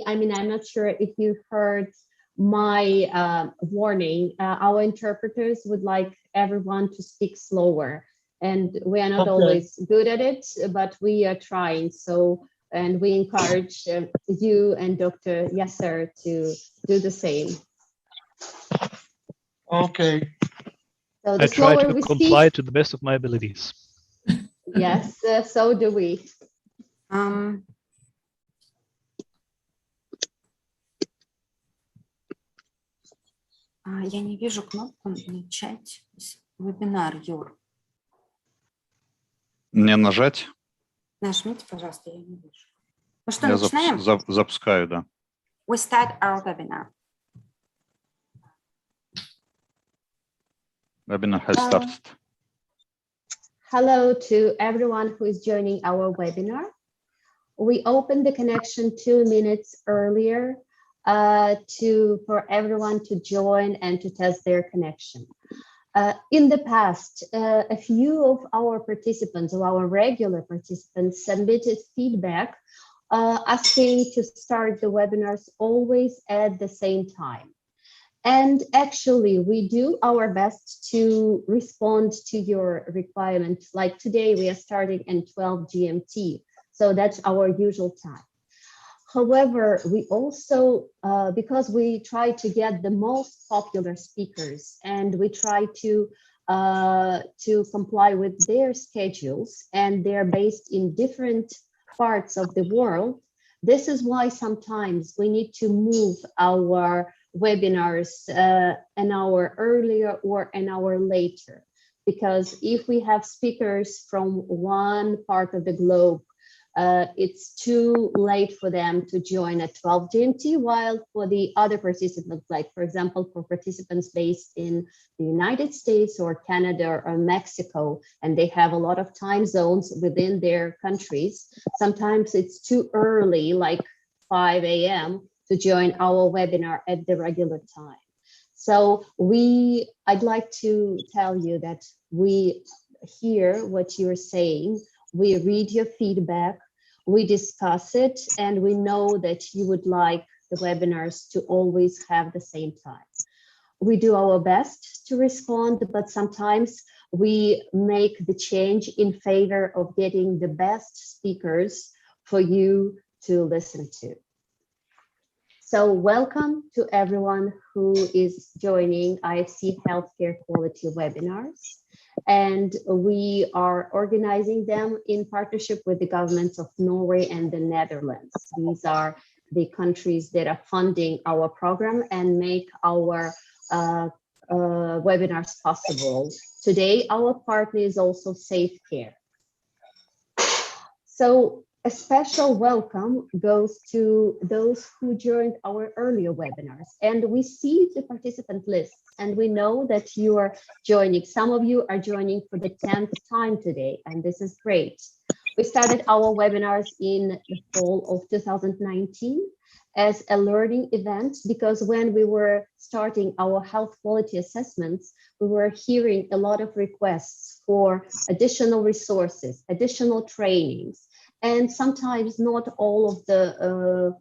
I mean, I'm not sure if you heard my warning. Our interpreters would like everyone to speak slower, and we are not always good at it, but we are trying. So, and we encourage you and Dr. Yasser to do the same. Okay. So I try to comply to the best of my abilities. Yes, so do we. Я не вижу кнопку начать вебинар, Юр. Не нажать? Нажмите, пожалуйста, я не вижу. Ну что, Я начинаем? запускаю, да. We start our webinar. Webinar has started. Hello to everyone who is joining our webinar. We opened the connection 2 minutes earlier for everyone to join and to test their connection. In the past, a few of our participants, or our regular participants, submitted feedback asking to start the webinars always at the same time. And actually, we do our best to respond to your requirements. Like today, we are starting at 12 GMT, so that's our usual time. However, we also, because we try to get the most popular speakers and we try to comply with their schedules, and they're based in different parts of the world, this is why sometimes we need to move our webinars an hour earlier or an hour later. Because if we have speakers from one part of the globe, it's too late for them to join at 12 GMT, while for the other participants, like for example, for participants based in the United States or Canada or Mexico, and they have a lot of time zones within their countries, sometimes it's too early, like 5 a.m. to join our webinar at the regular time. So I'd like to tell you that we hear what you're saying, we read your feedback, we discuss it, and we know that you would like the webinars to always have the same time. We do our best to respond, but sometimes we make the change in favor of getting the best speakers for you to listen to. So welcome to everyone who is joining IFC Healthcare Quality webinars. And we are organizing them in partnership with the governments of Norway and the Netherlands. These are the countries that are funding our program and make our webinars possible. Today, our partner is also Safe Care. So a special welcome goes to those who joined our earlier webinars, and we see the participant list, and we know that you are joining. Some of you are joining for the 10th time today, and this is great. We started our webinars in the fall of 2019 as a learning event, because when we were starting our health quality assessments, we were hearing a lot of requests for additional resources, additional trainings. And sometimes not all of the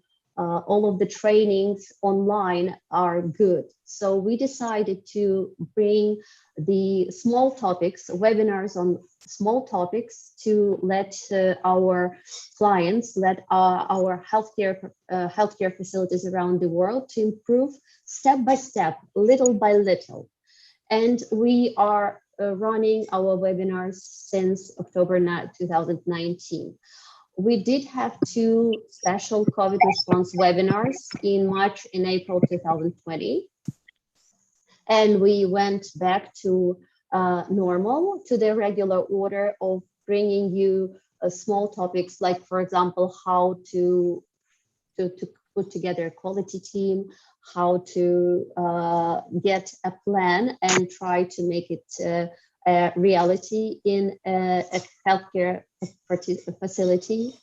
trainings online are good. So we decided to bring the small topics, webinars on small topics, to let our clients, let our healthcare facilities around the world to improve step by step, little by little. And we are running our webinars since October 2019. We did have 2 special COVID response webinars in March and April 2020. And we went back to normal, to the regular order of bringing you small topics, like, for example, how to put together a quality team, how to get a plan and try to make it a reality in a healthcare facility.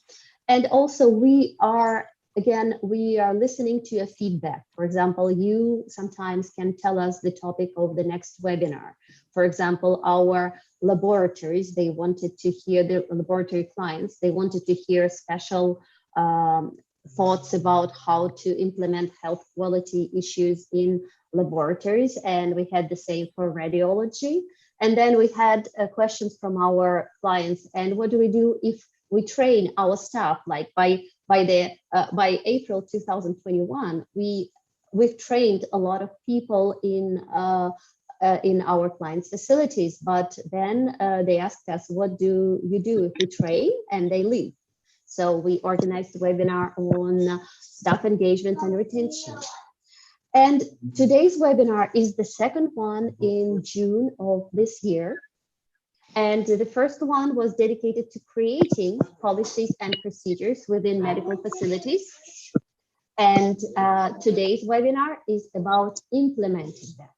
And also we are listening to your feedback. For example, you sometimes can tell us the topic of the next webinar. For example, our laboratories, they wanted to hear, the laboratory clients, they wanted to hear special thoughts about how to implement health quality issues in laboratories, and we had the same for radiology. And then we had questions from our clients, and what do we do if we train our staff? Like by April 2021, we've trained a lot of people in our clients' facilities, but then they asked us, what do you do if we train and they leave? So we organized a webinar on staff engagement and retention. And today's webinar is the second one in June of this year. And the first one was dedicated to creating policies and procedures within medical facilities. And today's webinar is about implementing them.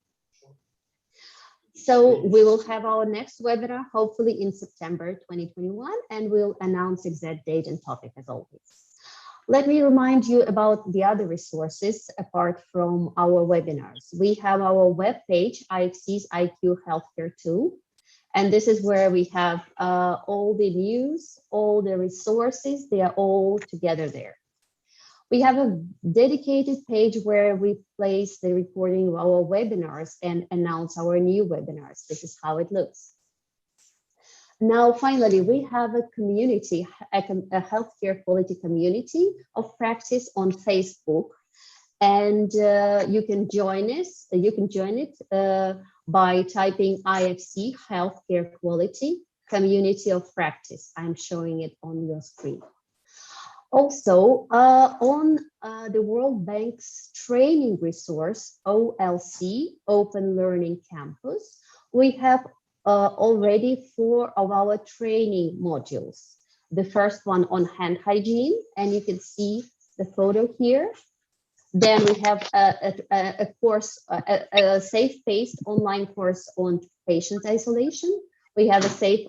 So we will have our next webinar, hopefully in September 2021, and we'll announce exact date and topic as always. Let me remind you about the other resources apart from our webinars. We have our webpage, IFC's IQ Healthcare Tool, and this is where we have all the news, all the resources, they are all together there. We have a dedicated page where we place the recording of our webinars and announce our new webinars. This is how it looks. Now, finally, we have a community, a healthcare quality community of practice on Facebook, and you can join us. You can join it by typing IFC Healthcare Quality Community of Practice. I'm showing it on your screen. Also, on the World Bank's training resource, OLC, Open Learning Campus, we have already 4 of our training modules. The first one on hand hygiene, and you can see the photo here. Then we have a course, a safe-paced online course on patient isolation. We have an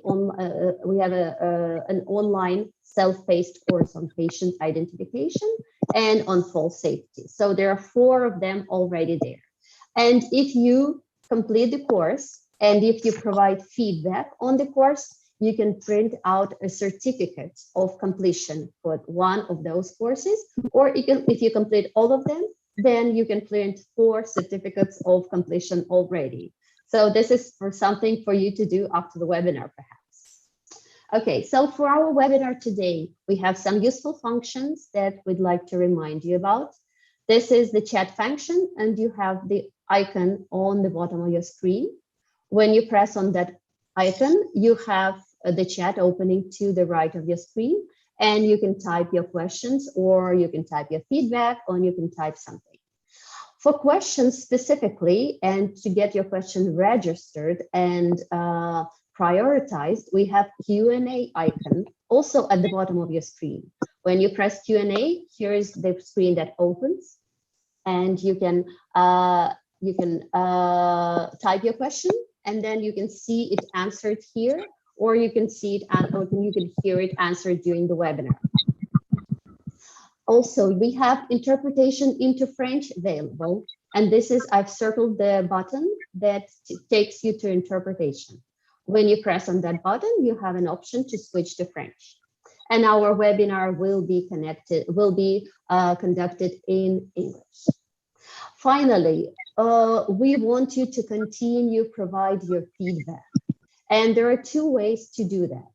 online self-paced course on patient identification and on false safety. So there are 4 of them already there. And if you complete the course and if you provide feedback on the course, you can print out a certificate of completion for one of those courses, or if you complete all of them, then you can print 4 certificates of completion already. So this is for something for you to do after the webinar, perhaps. Okay, so for our webinar today, we have some useful functions that we'd like to remind you about. This is the chat function, and you have the icon on the bottom of your screen. When you press on that icon, you have the chat opening to the right of your screen, and you can type your questions, or you can type your feedback, or you can type something. For questions specifically, and to get your question registered and prioritized, we have Q&A icon also at the bottom of your screen. When you press Q&A, here is the screen that opens, and you can type your question, and then you can see it answered here, or you can see it, or you can hear it answered during the webinar. Also, we have interpretation into French available, and this is, I've circled the button that takes you to interpretation. When you press on that button, you have an option to switch to French. And our webinar will be conducted in English. Finally, we want you to continue provide your feedback. And there are 2 ways to do that.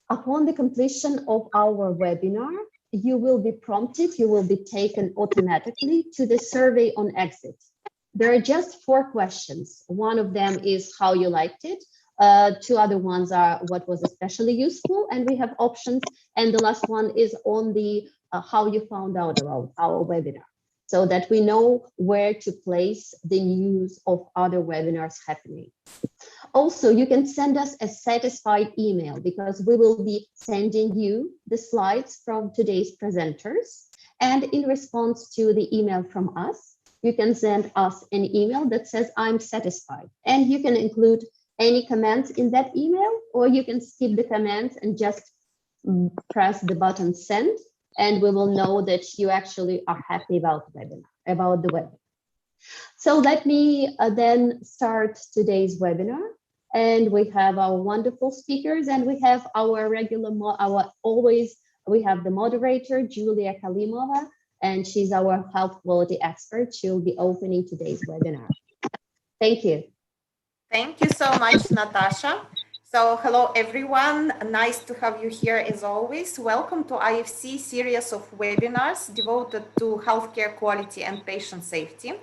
Upon the completion of our webinar, you will be prompted, you will be taken automatically to the survey on exit. There are just 4 questions. One of them is how you liked it. 2 other ones are what was especially useful, and we have options. And the last one is on the how you found out about our webinar, so that we know where to place the news of other webinars happening. Also, you can send us a satisfied email, because we will be sending you the slides from today's presenters. And in response to the email from us, you can send us an email that says, I'm satisfied. And you can include any comments in that email, or you can skip the comments and just press the button send, and we will know that you actually are happy about the webinar. So let me then start today's webinar. And we have our wonderful speakers, and we have our regular, our always we have the moderator, Julia Kalimova, and she's our health quality expert. She'll be opening today's webinar. Thank you. Thank you so much, Natasha. So hello, everyone. Nice to have you here as always. Welcome to IFC series of webinars devoted to healthcare quality and patient safety.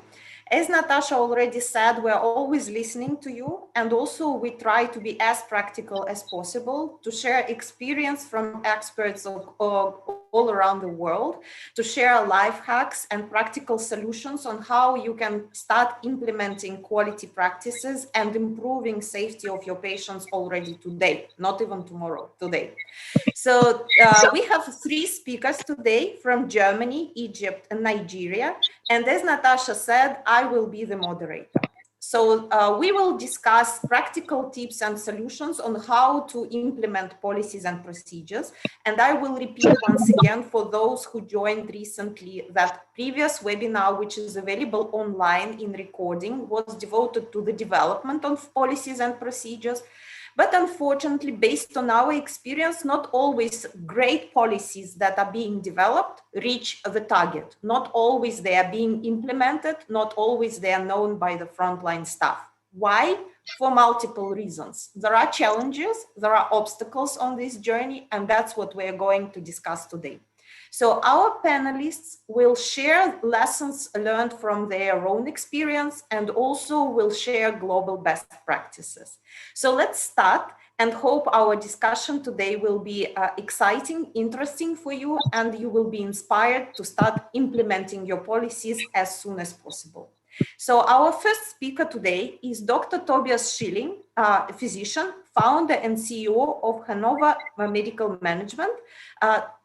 As Natasha already said, we're always listening to you, and also we try to be as practical as possible to share experience from experts of all around the world, to share life hacks and practical solutions on how you can start implementing quality practices and improving safety of your patients already today, not even tomorrow, today. So we have 3 speakers today from Germany, Egypt, and Nigeria. And as Natasha said, I will be the moderator. So we will discuss practical tips and solutions on how to implement policies and procedures. And I will repeat once again for those who joined recently that previous webinar, which is available online in recording, was devoted to the development of policies and procedures. But unfortunately, based on our experience, not always great policies that are being developed reach the target. Not always they are being implemented, not always they are known by the frontline staff. Why? For multiple reasons. There are challenges, there are obstacles on this journey, and that's what we're going to discuss today. So our panelists will share lessons learned from their own experience and also will share global best practices. So let's start and hope our discussion today will be exciting, interesting for you, and you will be inspired to start implementing your policies as soon as possible. So our first speaker today is Dr. Tobias Schilling, a physician, founder and CEO of Hanover Medical Management.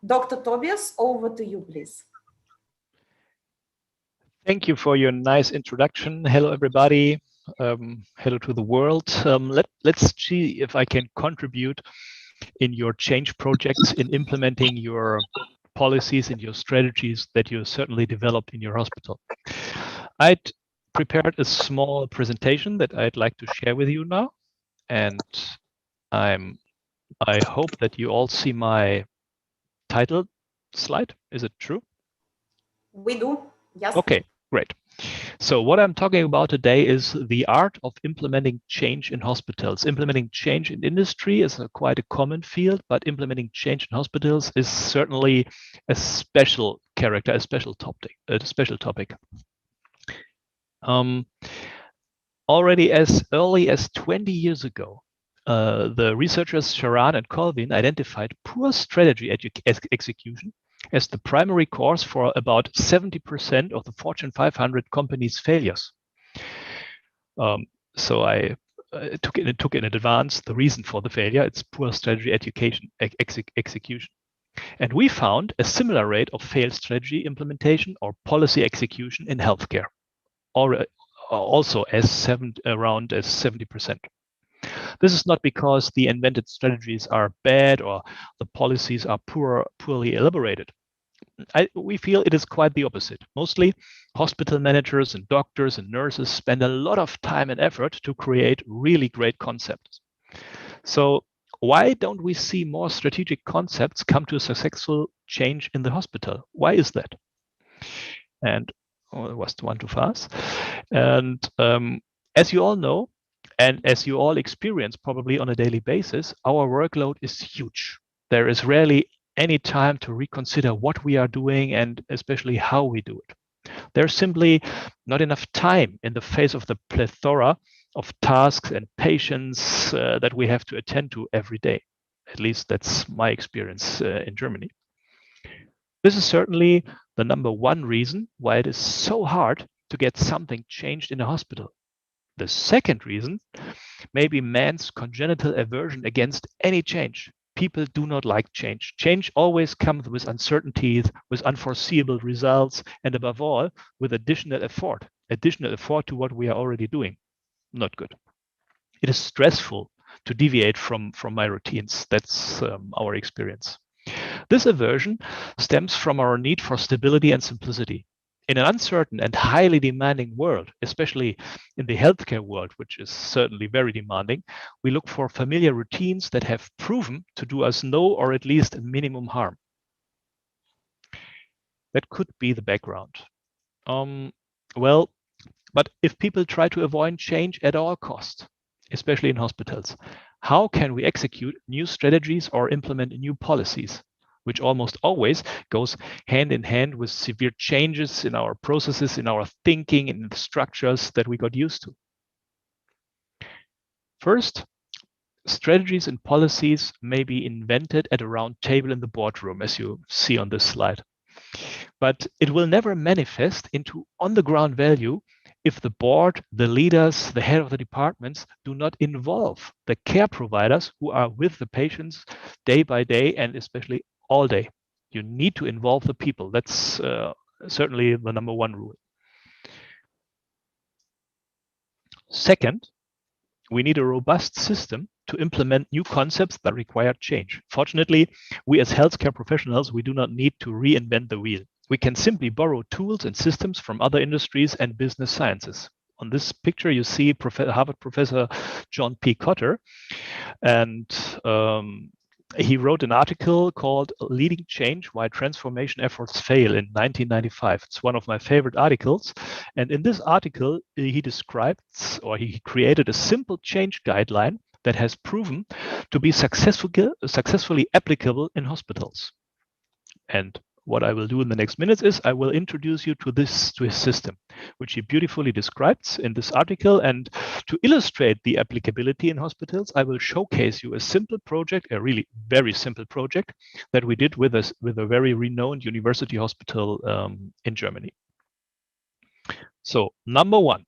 Dr. Tobias, over to you, please. Thank you for your nice introduction. Hello, everybody. Hello to the world. Let's see if I can contribute in your change projects in implementing your policies and your strategies that you certainly developed in your hospital. I'd prepared a small presentation that I'd like to share with you now, and I hope that you all see my title slide. Is it true? We do, yes. Okay, great. So what I'm talking about today is the art of implementing change in hospitals. Implementing change in industry is quite a common field, but implementing change in hospitals is certainly a special character, a special topic. Already as early as 20 years ago, the researchers Sharan and Colvin identified poor strategy execution as the primary cause for about 70% of the Fortune 500 companies' failures. So I took in advance the reason for the failure. It's poor strategy execution. And we found a similar rate of failed strategy implementation or policy execution in healthcare, or also around 70%. This is not because the invented strategies are bad or the policies are poorly elaborated. We feel it is quite the opposite. Mostly, hospital managers and doctors and nurses spend a lot of time and effort to create really great concepts. So why don't we see more strategic concepts come to a successful change in the hospital? Why is that? And it was one too fast. And as you all know, and as you all experience probably on a daily basis, our workload is huge. There is rarely any time to reconsider what we are doing and especially how we do it. There's simply not enough time in the face of the plethora of tasks and patients that we have to attend to every day. At least that's my experience in Germany. This is certainly the #1 reason why it is so hard to get something changed in a hospital. The second reason may be man's congenital aversion against any change. People do not like change. Change always comes with uncertainties, with unforeseeable results, and above all, with additional effort to what we are already doing. Not good. It is stressful to deviate from my routines. That's our experience. This aversion stems from our need for stability and simplicity. In an uncertain and highly demanding world, especially in the healthcare world, which is certainly very demanding, we look for familiar routines that have proven to do us no or at least minimum harm. That could be the background. Well, but if people try to avoid change at all costs, especially in hospitals, how can we execute new strategies or implement new policies, which almost always goes hand in hand with severe changes in our processes, in our thinking, in the structures that we got used to? First, strategies and policies may be invented at a round table in the boardroom, as you see on this slide. But it will never manifest into on-the-ground value if the board, the leaders, the head of the departments do not involve the care providers who are with the patients day by day and especially all day. You need to involve the people. That's certainly the number one rule. Second, we need a robust system to implement new concepts that require change. Fortunately, we as healthcare professionals, we do not need to reinvent the wheel. We can simply borrow tools and systems from other industries and business sciences. On this picture, you see Harvard professor John P. Cotter, and he wrote an article called Leading Change, Why Transformation Efforts Fail in 1995. It's one of my favorite articles. And in this article, he describes, or he created a simple change guideline that has proven to be successfully applicable in hospitals. And what I will do in the next minutes is I will introduce you to his system, which he beautifully describes in this article. And to illustrate the applicability in hospitals, I will showcase you a simple project, a really very simple project that we did with a very renowned university hospital in Germany. So number one,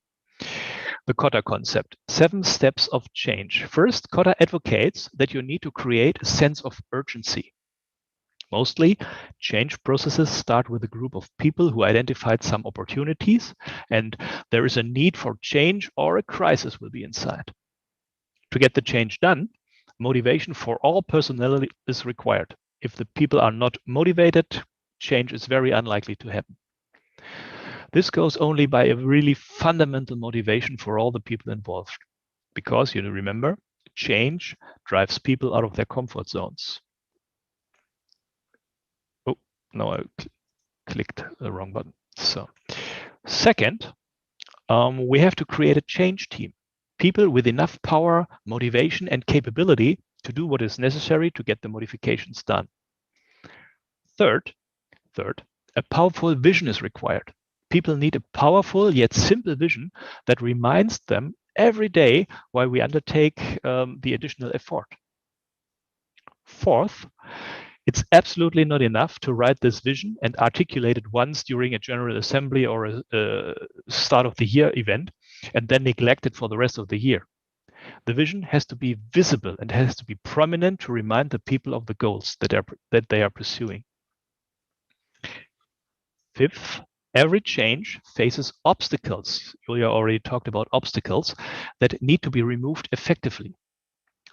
the Cotter concept, 7 steps of change. First, Cotter advocates that you need to create a sense of urgency. Mostly, change processes start with a group of people who identified some opportunities, and there is a need for change or a crisis will be in sight. To get the change done, motivation for all personnel is required. If the people are not motivated, change is very unlikely to happen. This goes only by a really fundamental motivation for all the people involved, because you remember, change drives people out of their comfort zones. No, I clicked the wrong button. So, second, we have to create a change team. People with enough power, motivation, and capability to do what is necessary to get the modifications done. Third, a powerful vision is required. People need a powerful yet simple vision that reminds them every day why we undertake the additional effort. Fourth, it's absolutely not enough to write this vision and articulate it once during a general assembly or a start of the year event and then neglect it for the rest of the year. The vision has to be visible and has to be prominent to remind the people of the goals that they are pursuing. Fifth, every change faces obstacles. Julia already talked about obstacles that need to be removed effectively.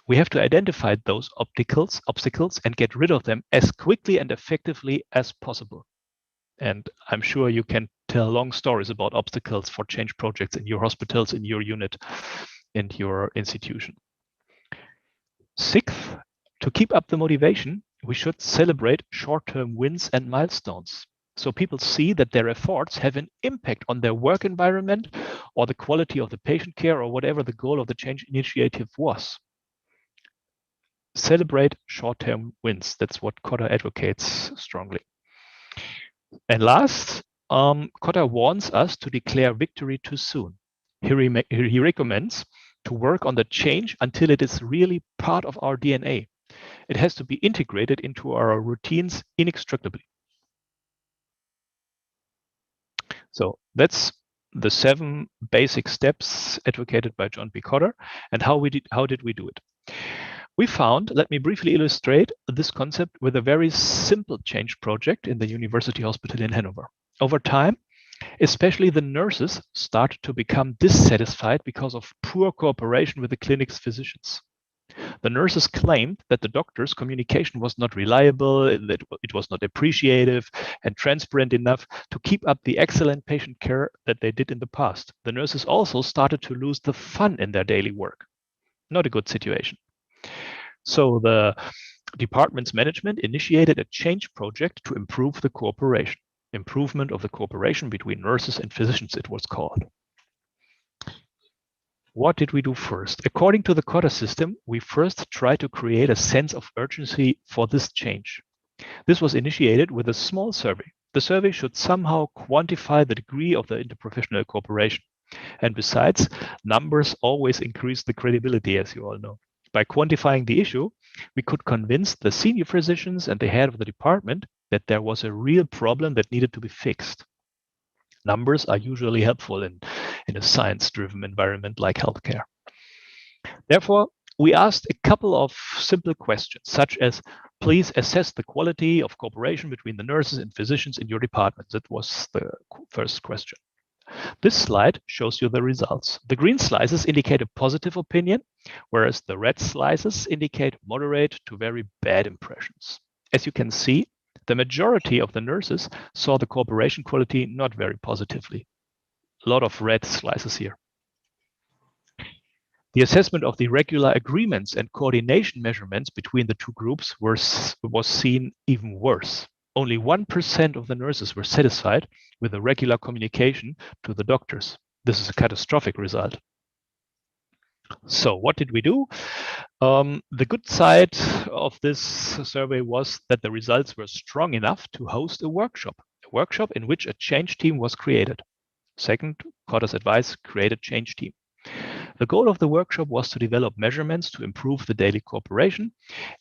We have to identify those obstacles and get rid of them as quickly and effectively as possible. And I'm sure you can tell long stories about obstacles for change projects in your hospitals, in your unit, in your institution. Sixth, to keep up the motivation, we should celebrate short-term wins and milestones. So people see that their efforts have an impact on their work environment or the quality of the patient care or whatever the goal of the change initiative was. Celebrate short-term wins. That's what Cotter advocates strongly. And last, Cotter warns us to declare victory too soon. He recommends to work on the change until it is really part of our DNA. It has to be integrated into our routines inextricably. So that's the 7 basic steps advocated by John P. Cotter. And how did we do it? We found, let me briefly illustrate this concept with a very simple change project in the University Hospital in Hanover. Over time, especially the nurses started to become dissatisfied because of poor cooperation with the clinic's physicians. The nurses claimed that the doctor's communication was not reliable, that it was not appreciative and transparent enough to keep up the excellent patient care that they did in the past. The nurses also started to lose the fun in their daily work. Not a good situation. So the department's management initiated a change project to improve the cooperation. Improvement of the cooperation between nurses and physicians, it was called. What did we do first? According to the Cotter system, we first tried to create a sense of urgency for this change. This was initiated with a small survey. The survey should somehow quantify the degree of the interprofessional cooperation. And besides, numbers always increase the credibility, as you all know. By quantifying the issue, we could convince the senior physicians and the head of the department that there was a real problem that needed to be fixed. Numbers are usually helpful in a science-driven environment like healthcare. Therefore, we asked a couple of simple questions, such as, please assess the quality of cooperation between the nurses and physicians in your department. That was the first question. This slide shows you the results. The green slices indicate a positive opinion, whereas the red slices indicate moderate to very bad impressions. As you can see, the majority of the nurses saw the cooperation quality not very positively. A lot of red slices here. The assessment of the regular agreements and coordination measurements between the two groups was seen even worse. Only 1% of the nurses were satisfied with the regular communication to the doctors. This is a catastrophic result. So what did we do? The good side of this survey was that the results were strong enough to host a workshop in which a change team was created. Second, Cotter's advice, create a change team. The goal of the workshop was to develop measurements to improve the daily cooperation,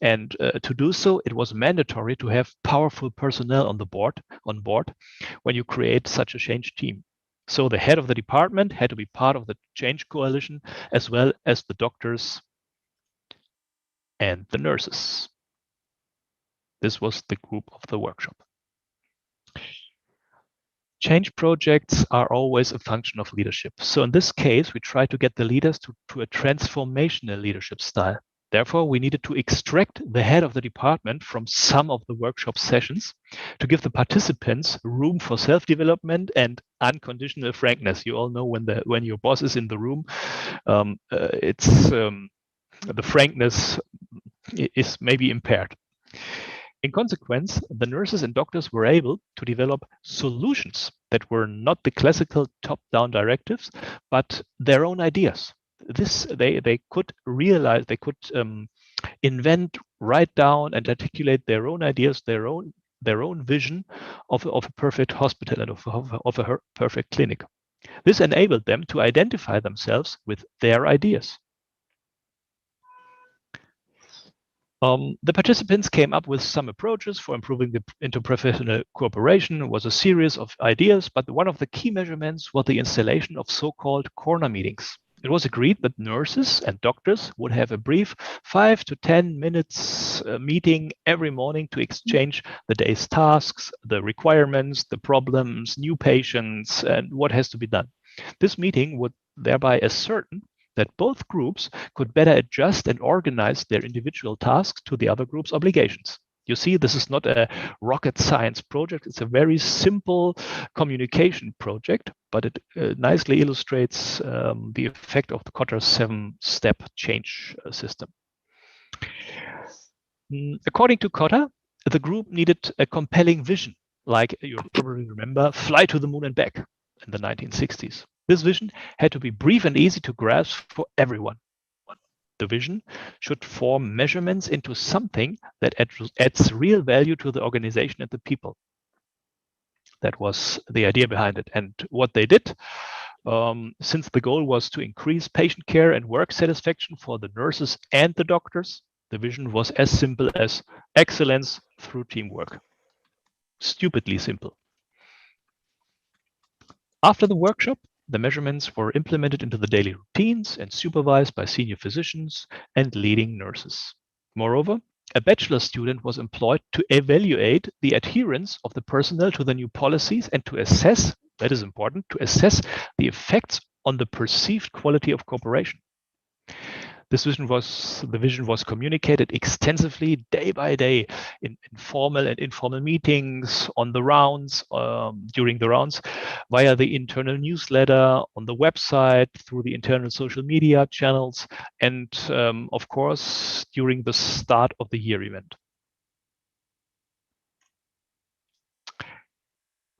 and to do so, it was mandatory to have powerful personnel on board when you create such a change team. So the head of the department had to be part of the change coalition, as well as the doctors and the nurses. This was the group of the workshop. Change projects are always a function of leadership. So in this case, we try to get the leaders to a transformational leadership style. Therefore, we needed to extract the head of the department from some of the workshop sessions to give the participants room for self-development and unconditional frankness. You all know when your boss is in the room, the frankness is maybe impaired. In consequence, the nurses and doctors were able to develop solutions that were not the classical top-down directives, but their own ideas. They could realize, they could invent, write down, and articulate their own ideas, their own vision of a perfect hospital and of a perfect clinic. This enabled them to identify themselves with their ideas. The participants came up with some approaches for improving the interprofessional cooperation. It was a series of ideas, but one of the key measurements was the installation of so-called corner meetings. It was agreed that nurses and doctors would have a brief 5 to 10 minutes meeting every morning to exchange the day's tasks, the requirements, the problems, new patients, and what has to be done. This meeting would thereby ascertain that both groups could better adjust and organize their individual tasks to the other group's obligations. You see, this is not a rocket science project. It's a very simple communication project, but it nicely illustrates the effect of the Cotter 7-step change system. According to Cotter, the group needed a compelling vision, like you probably remember, fly to the moon and back in the 1960s. This vision had to be brief and easy to grasp for everyone. The vision should form measurements into something that adds real value to the organization and the people. That was the idea behind it. And what they did, since the goal was to increase patient care and work satisfaction for the nurses and the doctors, the vision was as simple as excellence through teamwork. Stupidly simple. After the workshop, the measurements were implemented into the daily routines and supervised by senior physicians and leading nurses. Moreover, a bachelor student was employed to evaluate the adherence of the personnel to the new policies and to assess, that is important, to assess the effects on the perceived quality of cooperation. The vision was communicated extensively day by day in formal and informal meetings, on the rounds, during the rounds, via the internal newsletter, on the website, through the internal social media channels, and of course, during the start of the year event.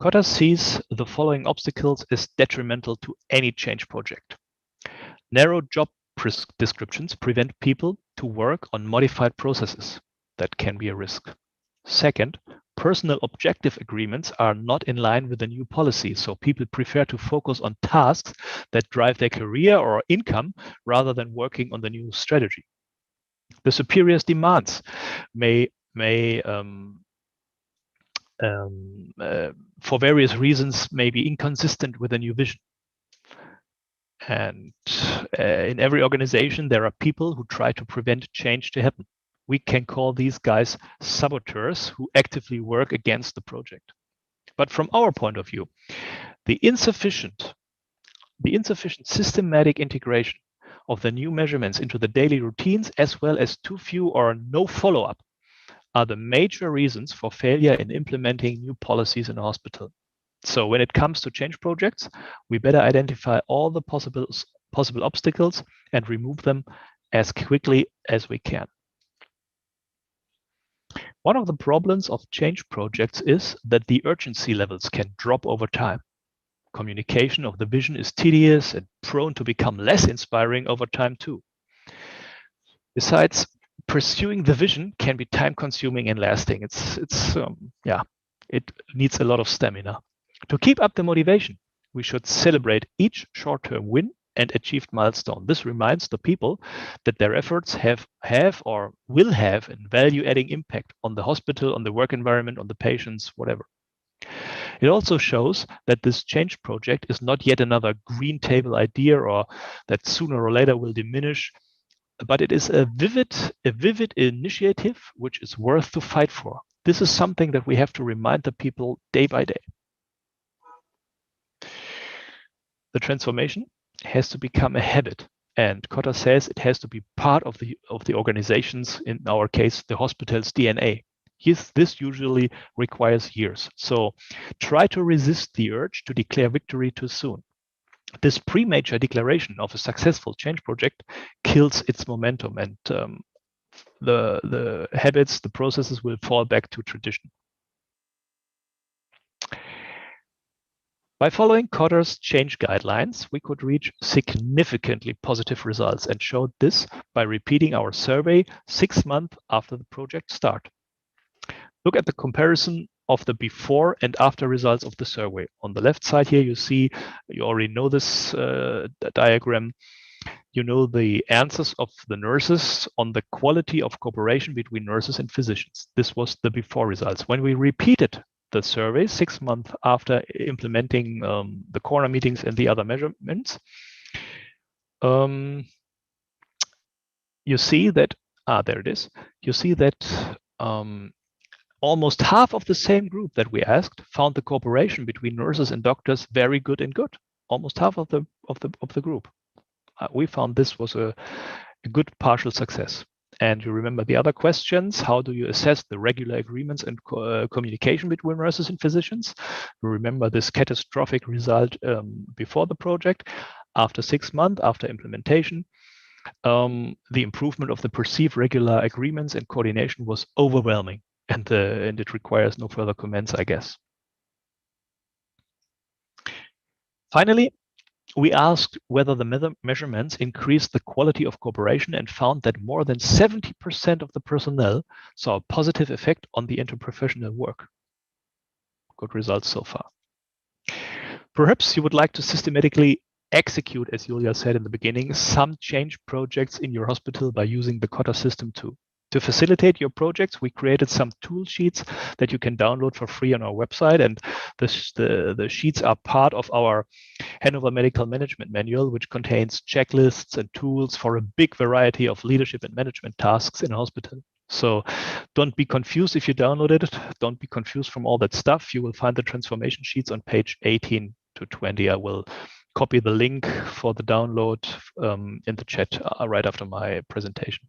Kotter sees the following obstacles as detrimental to any change project. Narrow job descriptions prevent people to work on modified processes. That can be a risk. Second, personal objective agreements are not in line with the new policy, so people prefer to focus on tasks that drive their career or income rather than working on the new strategy. The superior's demands may for various reasons may be inconsistent with the new vision. And in every organization, there are people who try to prevent change to happen. We can call these guys saboteurs who actively work against the project. But from our point of view, the insufficient systematic integration of the new measurements into the daily routines, as well as too few or no follow-up, are the major reasons for failure in implementing new policies in a hospital. So when it comes to change projects, we better identify all the possible obstacles and remove them as quickly as we can. One of the problems of change projects is that the urgency levels can drop over time. Communication of the vision is tedious and prone to become less inspiring over time too. Besides, pursuing the vision can be time-consuming and lasting. It needs a lot of stamina. To keep up the motivation, we should celebrate each short-term win and achieved milestone. This reminds the people that their efforts have or will have a value-adding impact on the hospital, on the work environment, on the patients, whatever. It also shows that this change project is not yet another green table idea or that sooner or later will diminish, but it is a vivid initiative which is worth to fight for. This is something that we have to remind the people day by day. The transformation has to become a habit, and Kotter says it has to be part of the organization's, in our case, the hospital's DNA. This usually requires years. So try to resist the urge to declare victory too soon. This premature declaration of a successful change project kills its momentum, and the habits, the processes will fall back to tradition. By following Kotter's change guidelines, we could reach significantly positive results and showed this by repeating our survey 6 months after the project start. Look at the comparison of the before and after results of the survey. On the left side here, you see, you already know this diagram. You know the answers of the nurses on the quality of cooperation between nurses and physicians. This was the before results. When we repeated the survey 6 months after implementing the corner meetings and the other measurements, you see that, there it is. You see that almost half of the same group that we asked found the cooperation between nurses and doctors very good and good. Almost half of the group. We found this was a good partial success. And you remember the other questions. How do you assess the regular agreements and communication between nurses and physicians? You remember this catastrophic result before the project. After 6 months, after implementation, the improvement of the perceived regular agreements and coordination was overwhelming. And it requires no further comments, I guess. Finally, we asked whether the measurements increased the quality of cooperation and found that more than 70% of the personnel saw a positive effect on the interprofessional work. Good results so far. Perhaps you would like to systematically execute, as Julia said in the beginning, some change projects in your hospital by using the Kotter system too. To facilitate your projects, we created some tool sheets that you can download for free on our website, and the sheets are part of our Hanover Medical Management Manual, which contains checklists and tools for a big variety of leadership and management tasks in a hospital. So don't be confused if you downloaded it. Don't be confused from all that stuff. You will find the transformation sheets on page 18 to 20. I will copy the link for the download in the chat right after my presentation.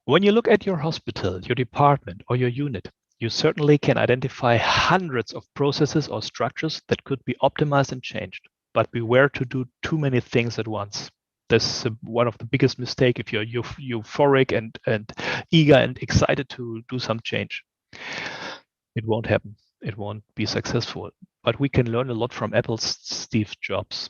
When you look at your hospital, your department, or your unit, you certainly can identify hundreds of processes or structures that could be optimized and changed, but beware to do too many things at once. That's one of the biggest mistakes if you're euphoric and eager and excited to do some change. It won't happen. It won't be successful. But we can learn a lot from Apple's Steve Jobs.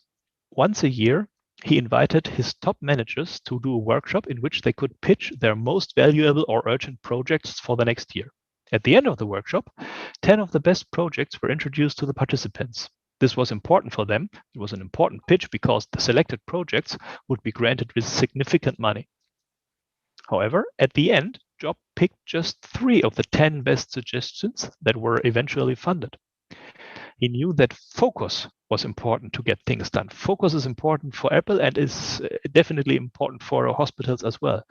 Once a year, he invited his top managers to do a workshop in which they could pitch their most valuable or urgent projects for the next year. At the end of the workshop, 10 of the best projects were introduced to the participants. This was important for them. It was an important pitch because the selected projects would be granted with significant money. However, at the end, Job picked just 3 of the 10 best suggestions that were eventually funded. He knew that focus was important to get things done. Focus is important for Apple and is definitely important for hospitals as well.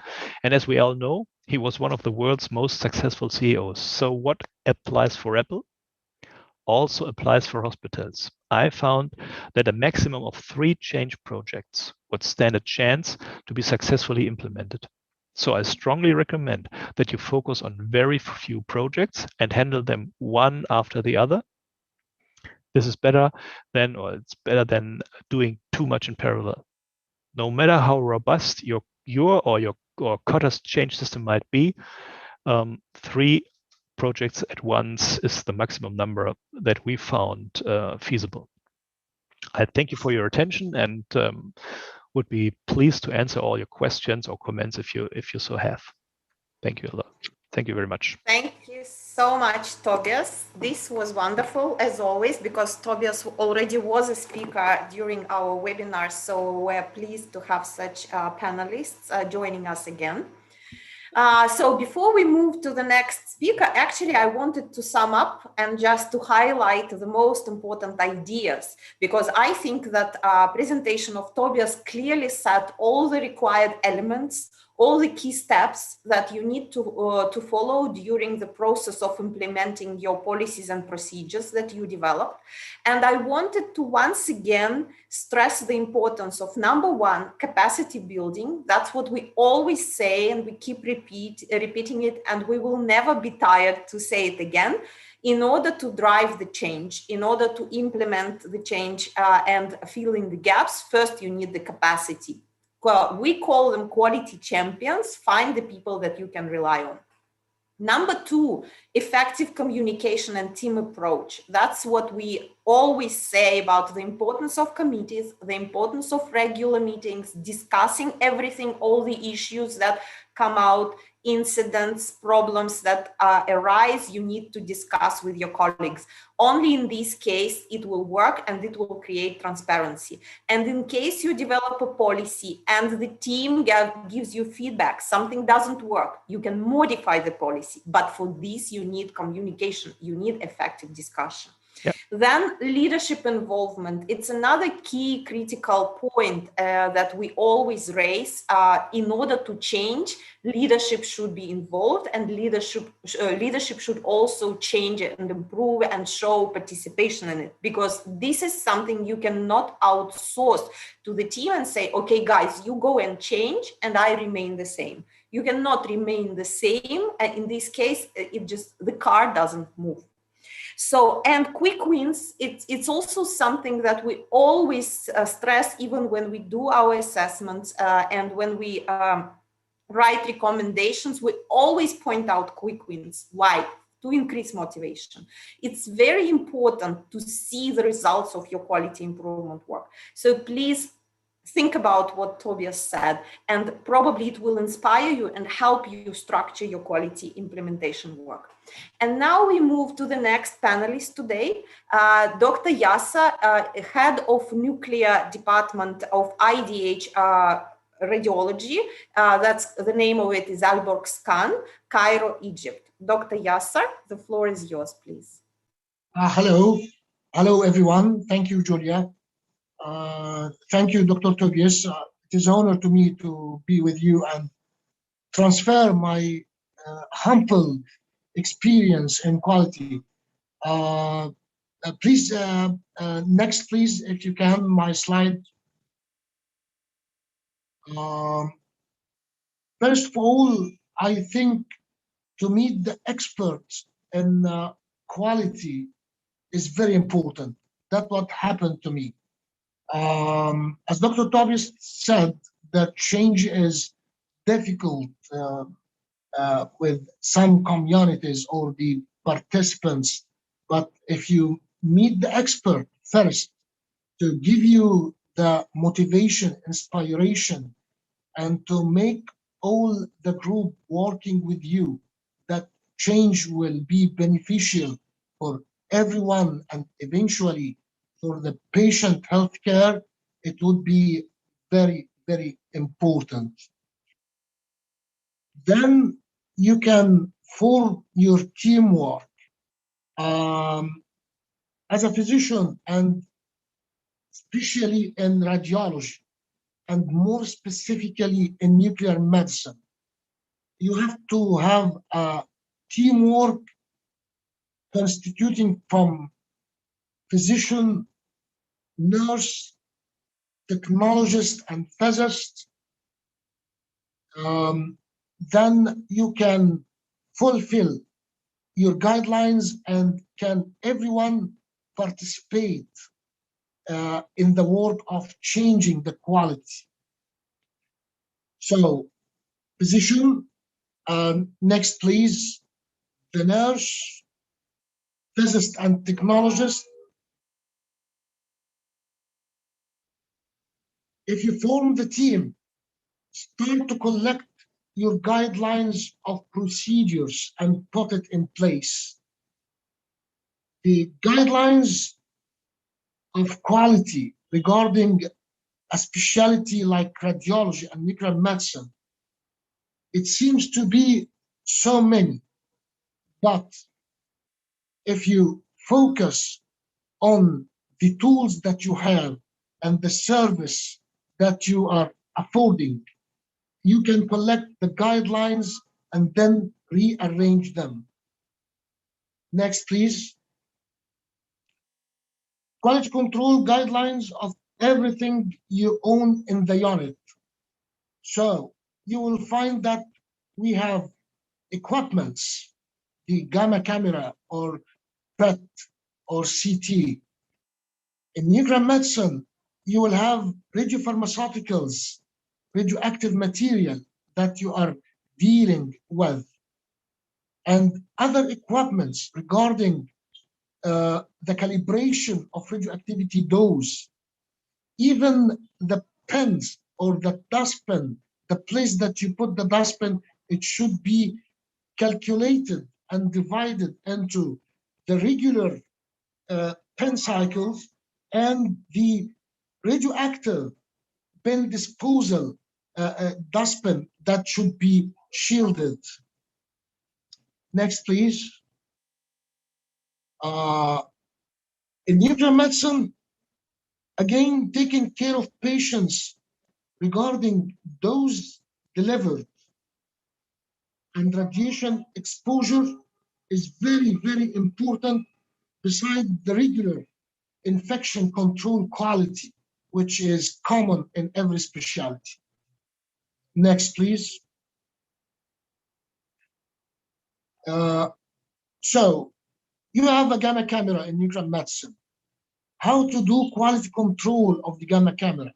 And as we all know, he was one of the world's most successful CEOs. So what applies for Apple also applies for hospitals. I found that a maximum of 3 change projects would stand a chance to be successfully implemented. So I strongly recommend that you focus on very few projects and handle them one after the other. This is better than, or it's better than doing too much in parallel. No matter how robust your Kotter's change system might be, 3 projects at once is the maximum number that we found feasible. I thank you for your attention and would be pleased to answer all your questions or comments if you so have. Thank you a lot. Thank you very much. Thank you so much, Tobias. This was wonderful, as always, because Tobias already was a speaker during our webinar, so we're pleased to have such panelists joining us again. So before we move to the next speaker, actually, I wanted to sum up and just to highlight the most important ideas, because I think that presentation of Tobias clearly set all the required elements, all the key steps that you need to follow during the process of implementing your policies and procedures that you developed. And I wanted to once again stress the importance of number 1, capacity building. That's what we always say, and we keep repeating it, and we will never be tired to say it again. In order to drive the change, in order to implement the change and fill in the gaps, first you need the capacity. Well, we call them quality champions. Find the people that you can rely on. Number 2, effective communication and team approach. That's what we always say about the importance of committees, the importance of regular meetings, discussing everything, all the issues that come out, incidents, problems that arise, you need to discuss with your colleagues. Only in this case, it will work and it will create transparency. And in case you develop a policy and the team gives you feedback, something doesn't work, you can modify the policy. But for this, you need communication, you need effective discussion. Yep. Then leadership involvement. It's another key critical point that we always raise. In order to change, leadership should be involved, and leadership should also change and improve and show participation in it, because this is something you cannot outsource to the team and say, okay, guys, you go and change and I remain the same. You cannot remain the same. In this case, the car doesn't move. So, and quick wins, it's also something that we always stress, even when we do our assessments and when we write recommendations, we always point out quick wins. Why? To increase motivation. It's very important to see the results of your quality improvement work. So please think about what Tobias said, and probably it will inspire you and help you structure your quality implementation work. And now we move to the next panelist today, Dr. Yasa, head of nuclear department of IDH radiology. That's the name of it is Alborg Scan, Cairo, Egypt. Dr. Yasser, the floor is yours, please. Hello everyone. Thank you, Julia. Thank you, Dr. Tobias. It is an honor to me to be with you and transfer my humble experience in quality. Please, next, please, if you can, my slide. First of all, I think to meet the experts in quality is very important. That's what happened to me. As Dr. Tobias said, that change is difficult with some communities or the participants. But if you meet the expert first to give you the motivation, inspiration, and to make all the group working with you, that change will be beneficial for everyone and eventually for the patient healthcare, it would be very, very important. Then you can form your teamwork. As a physician, and especially in radiology, and more specifically in nuclear medicine, you have to have a teamwork constituting from physician, nurse, technologist, and physicist. Then you can fulfill your guidelines and can everyone participate in the work of changing the quality. So, physician, next please, the nurse, physicist, and technologist. If you form the team, start to collect your guidelines of procedures and put it in place. The guidelines of quality regarding a specialty like radiology and nuclear medicine, it seems to be so many, but if you focus on the tools that you have and the service that you are affording, you can collect the guidelines and then rearrange them. Next, please. Quality control guidelines of everything you own in the unit. So you will find that we have equipments, the gamma camera or PET or CT. In nuclear medicine, you will have radiopharmaceuticals, radioactive material that you are dealing with, and other equipments regarding the calibration of radioactivity dose, even the pens or the dustbin, the place that you put the dustbin, it should be calculated and divided into the regular pen cycles and the radioactive pen disposal dustbin that should be shielded. Next, please. In nuclear medicine, again, taking care of patients regarding dose delivered and radiation exposure is very, very important beside the regular infection control quality, which is common in every specialty. Next, please. So you have a gamma camera in nuclear medicine. How to do quality control of the gamma camera?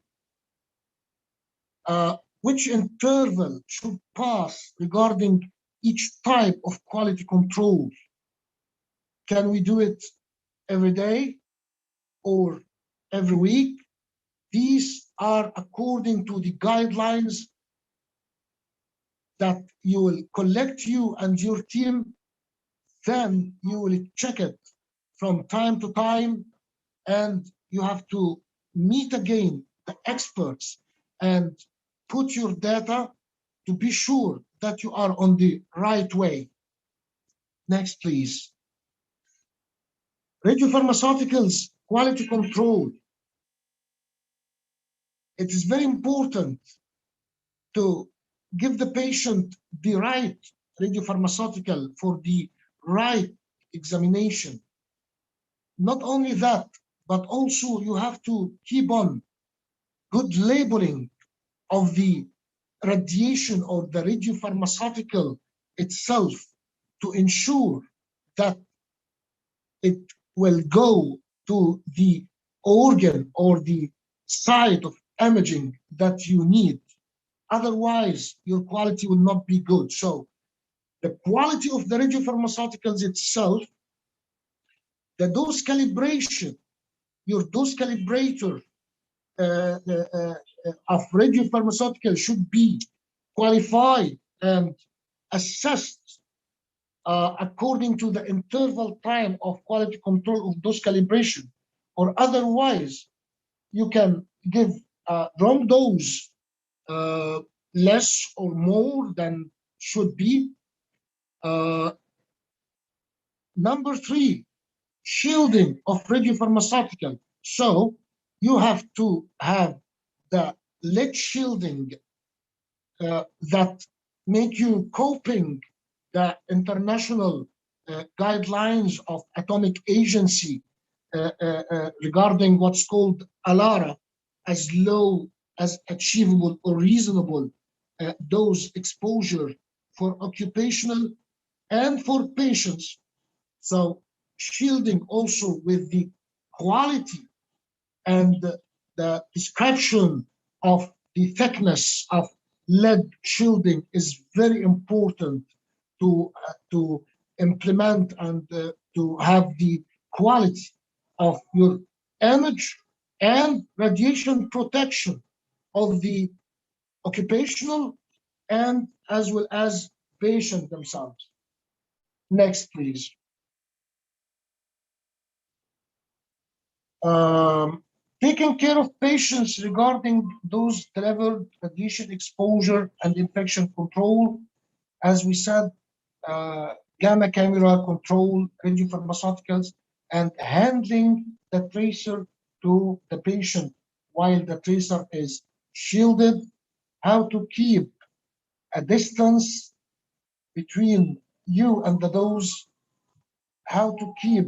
Which interval should pass regarding each type of quality control? Can we do it every day or every week? These are according to the guidelines that you will collect, you and your team, then you will check it from time to time, and you have to meet again the experts and put your data to be sure that you are on the right way. Next, please. Radiopharmaceuticals quality control. It is very important to give the patient the right radiopharmaceutical for the right examination. Not only that, but also you have to keep on good labeling of the radiation or the radiopharmaceutical itself to ensure that it will go to the organ or the site of imaging that you need Otherwise, your quality will not be good. So the quality of the radiopharmaceuticals itself, the dose calibration, your dose calibrator of radiopharmaceuticals should be qualified and assessed according to the interval time of quality control of dose calibration, or otherwise you can give wrong dose, less or more than should be. Number 3, shielding of radiopharmaceutical. So you have to have the lead shielding that make you coping the international guidelines of Atomic Agency regarding what's called ALARA, as low as achievable or reasonable dose exposure for occupational and for patients. So shielding also with the quality and the description of the thickness of lead shielding is very important to implement and to have the quality of your image and radiation protection of the occupational and as well as patient themselves. Next, please. Taking care of patients regarding those delivered radiation exposure and infection control, as we said, gamma camera control, radiopharmaceuticals, and handling the tracer to the patient while the tracer is shielded, how to keep a distance between you and the dose, how to keep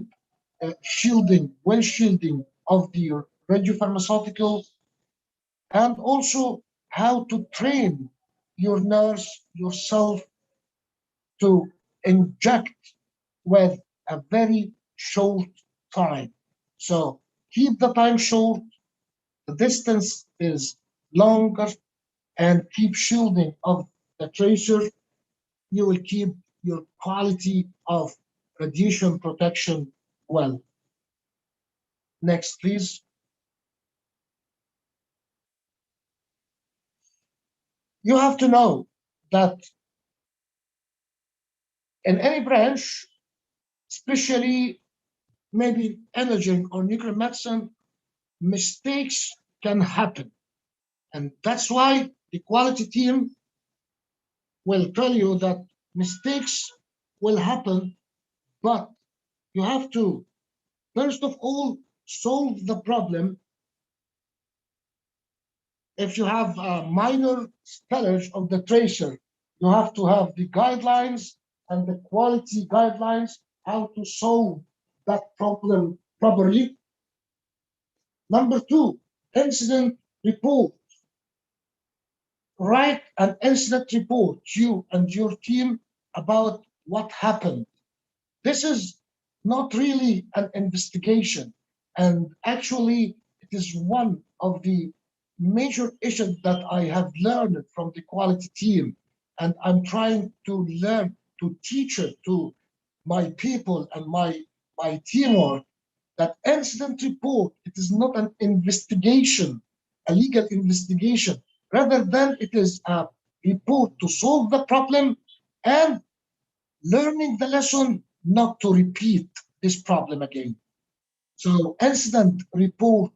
shielding, well shielding of the radiopharmaceuticals, and also how to train your nurse yourself to inject with a very short time. So keep the time short, the distance is longer, and keep shielding of the tracer. You will keep your quality of radiation protection well. Next, please. You have to know that in any branch, especially maybe imaging or nuclear medicine, mistakes can happen. And that's why the quality team will tell you that mistakes will happen, but you have to, first of all, solve the problem. If you have a minor spillage of the tracer, you have to have the guidelines and the quality guidelines how to solve that problem properly. Number 2, incident report. Write an incident report, you and your team, about what happened. This is not really an investigation, and actually it is one of the major issues that I have learned from the quality team, and I'm trying to learn to teach it to my people and my teamwork, that incident report, it is not an investigation, a legal investigation, rather than it is a report to solve the problem and learning the lesson not to repeat this problem again. So incident report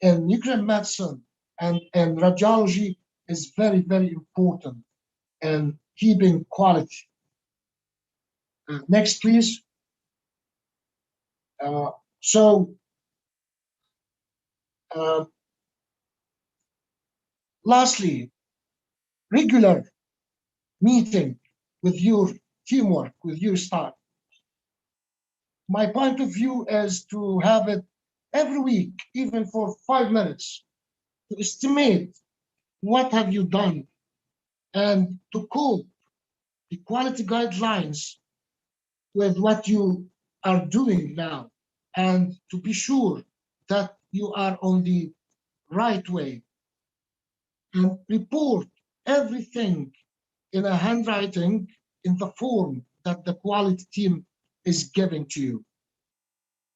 in nuclear medicine and radiology is very, very important in keeping quality. Next, please. Lastly, regular meeting with your teamwork, with your staff. My point of view is to have it every week, even for 5 minutes, to estimate what have you done and to cope the quality guidelines with what you are doing now, and to be sure that you are on the right way, and report everything in a handwriting in the form that the quality team is giving to you.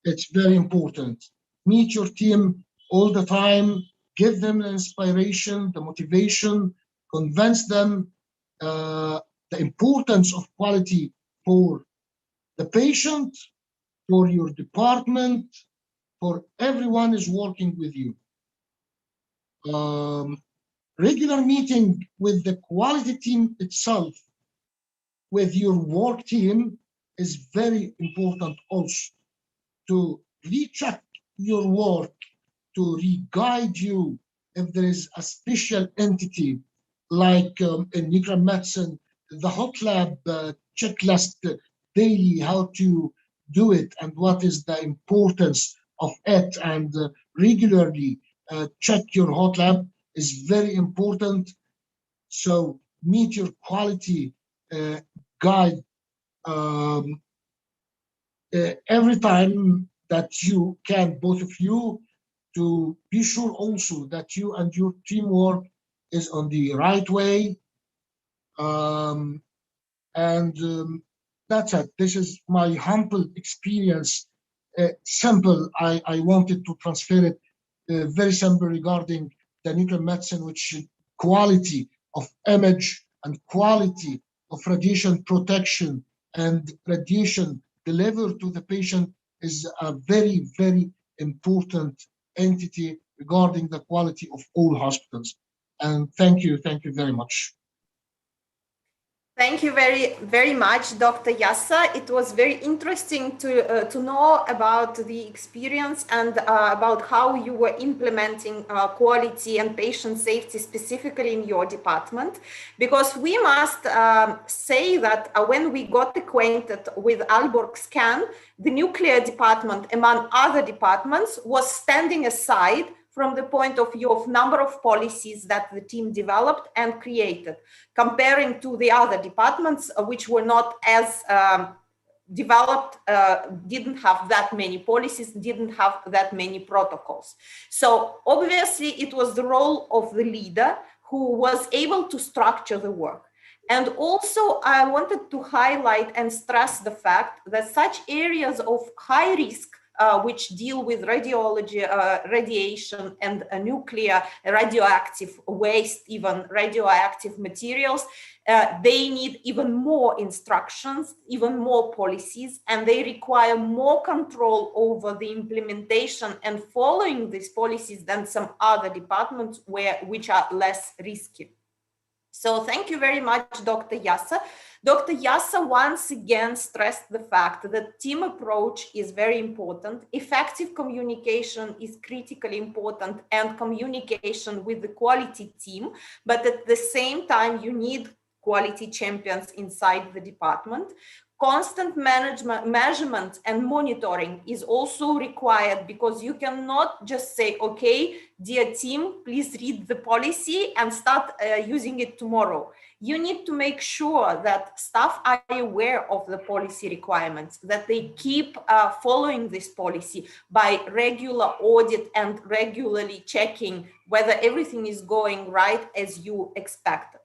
It's very important. Meet your team all the time, give them the inspiration, the motivation, convince them the importance of quality for the patient, for your department, for everyone is working with you. Regular meeting with the quality team itself, with your work team, is very important also, to recheck your work, to re-guide you if there is a special entity like in nuclear medicine, the hot lab checklist daily, how to do it and what is the importance of it, and regularly check your hot lab is very important. So meet your quality guide every time that you can, both of you, to be sure also that you and your teamwork is on the right way. That's it. This is my humble experience. Simple. I wanted to transfer it very simple regarding the nuclear medicine, which quality of image and quality of radiation protection and radiation delivered to the patient is a very, very important entity regarding the quality of all hospitals. And thank you very much. Thank you very much, Dr. Yassa. It was very interesting to know about the experience and about how you were implementing quality and patient safety specifically in your department. Because we must say that when we got acquainted with Aalborg Scan, the nuclear department, among other departments, was standing aside from the point of view of number of policies that the team developed and created, comparing to the other departments which were not as developed, didn't have that many policies, didn't have that many protocols. So obviously it was the role of the leader who was able to structure the work. And also I wanted to highlight and stress the fact that such areas of high risk which deal with radiology, radiation, and nuclear, radioactive waste, even radioactive materials, they need even more instructions, even more policies, and they require more control over the implementation and following these policies than some other departments which are less risky. So thank you very much, Dr. Yassa. Dr. Yassa once again stressed the fact that team approach is very important. Effective communication is critically important, and communication with the quality team. But at the same time, you need quality champions inside the department. Constant measurement and monitoring is also required, because you cannot just say, okay, dear team, please read the policy and start using it tomorrow. You need to make sure that staff are aware of the policy requirements, that they keep following this policy by regular audit and regularly checking whether everything is going right as you expected.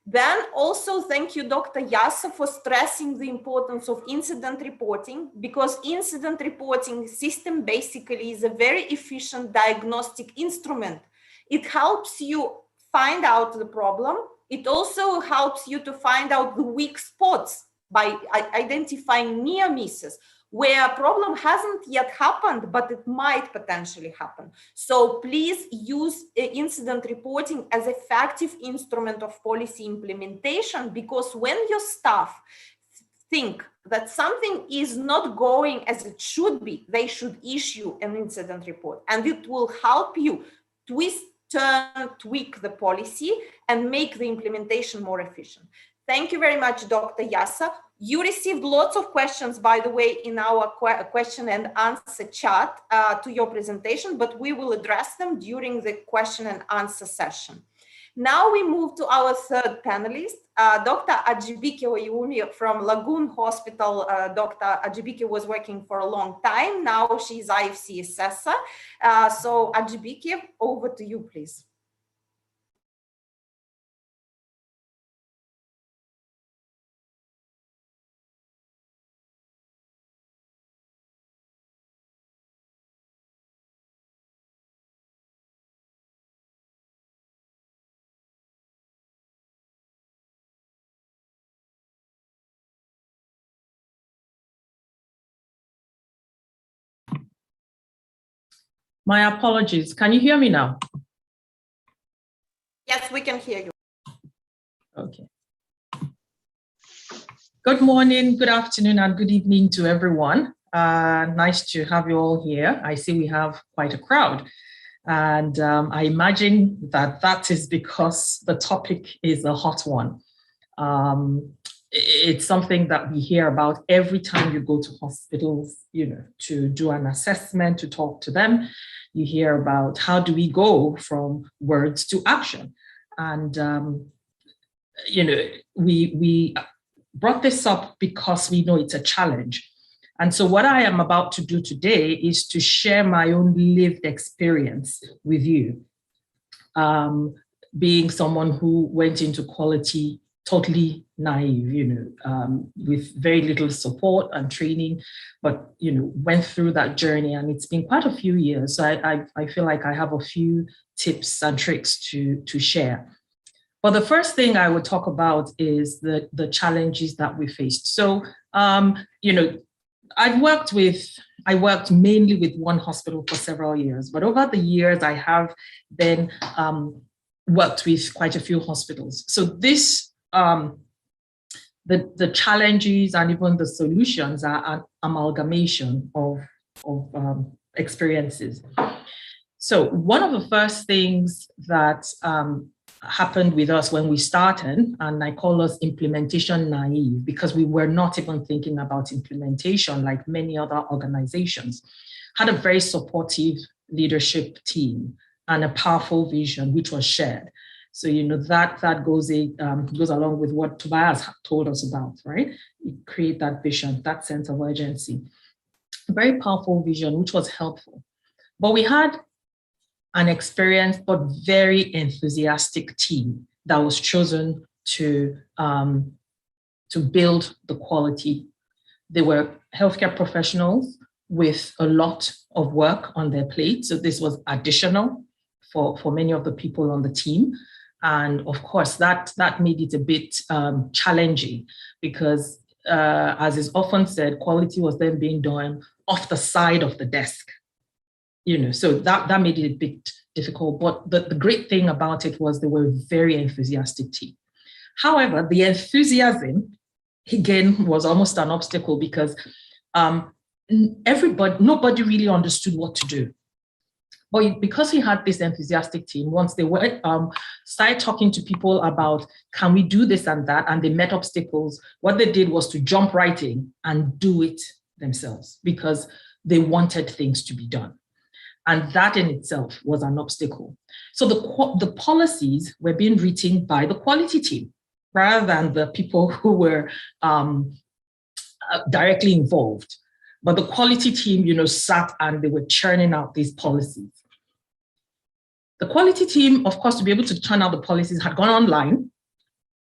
Then also thank you, Dr. Yassa, for stressing the importance of incident reporting, because incident reporting system basically is a very efficient diagnostic instrument. It helps you find out the problem. It also helps you to find out the weak spots by identifying near misses, where a problem hasn't yet happened, but it might potentially happen. So please use incident reporting as an effective instrument of policy implementation, because when your staff think that something is not going as it should be, they should issue an incident report, and it will help you twist, turn, tweak the policy and make the implementation more efficient. Thank you very much, Dr. Yassa. You received lots of questions, by the way, in our question and answer chat to your presentation, but we will address them during the question and answer session. Now we move to our third panelist, Dr. Ajibike Oyumi from Lagoon Hospital. Dr. Ajibike was working for a long time. Now she's IFC assessor. So Ajibike, over to you, please. My apologies. Can you hear me now? Yes, we can hear you. Okay. Good morning, good afternoon, and good evening to everyone. Nice to have you all here. I see we have quite a crowd. And I imagine that is because the topic is a hot one. It's something that we hear about every time you go to hospitals, to do an assessment, to talk to them. You hear about how do we go from words to action. And, we brought this up because we know it's a challenge. And so what I am about to do today is to share my own lived experience with you, being someone who went into quality totally naive, with very little support and training, but, went through that journey, and it's been quite a few years. So I feel like I have a few tips and tricks to share. But the first thing I would talk about is the challenges that we faced. So, I worked mainly with one hospital for several years, but over the years I have then worked with quite a few hospitals. So this, the challenges and even the solutions are an amalgamation of experiences. So one of the first things that happened with us when we started, and I call us implementation naive, because we were not even thinking about implementation like many other organizations, had a very supportive leadership team and a powerful vision which was shared. So that goes along with what Tobias told us about, right? You create that vision, that sense of urgency. A very powerful vision which was helpful. But we had an experienced but very enthusiastic team that was chosen to build the quality. They were healthcare professionals with a lot of work on their plate. So this was additional for many of the people on the team. And of course, that made it a bit challenging because, as is often said, quality was then being done off the side of the desk. So that made it a bit difficult. But the great thing about it was they were a very enthusiastic team. However, the enthusiasm, again, was almost an obstacle because nobody really understood what to do. But because we had this enthusiastic team, once they started talking to people about, can we do this and that, and they met obstacles, what they did was to jump right in and do it themselves because they wanted things to be done. And that in itself was an obstacle. So the policies were being written by the quality team rather than the people who were directly involved. But the quality team, sat and they were churning out these policies. The quality team, of course, to be able to churn out the policies, had gone online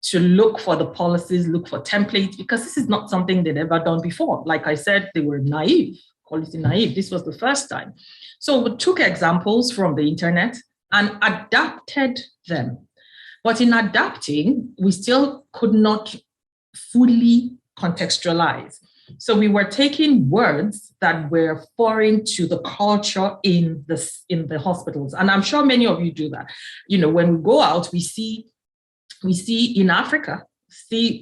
to look for the policies, look for templates, because this is not something they'd ever done before. Like I said, they were naive, quality naive. This was the first time. So we took examples from the internet and adapted them. But in adapting, we still could not fully contextualize. So we were taking words that were foreign to the culture in the hospitals. And I'm sure many of you do that. When we go out, we see in Africa,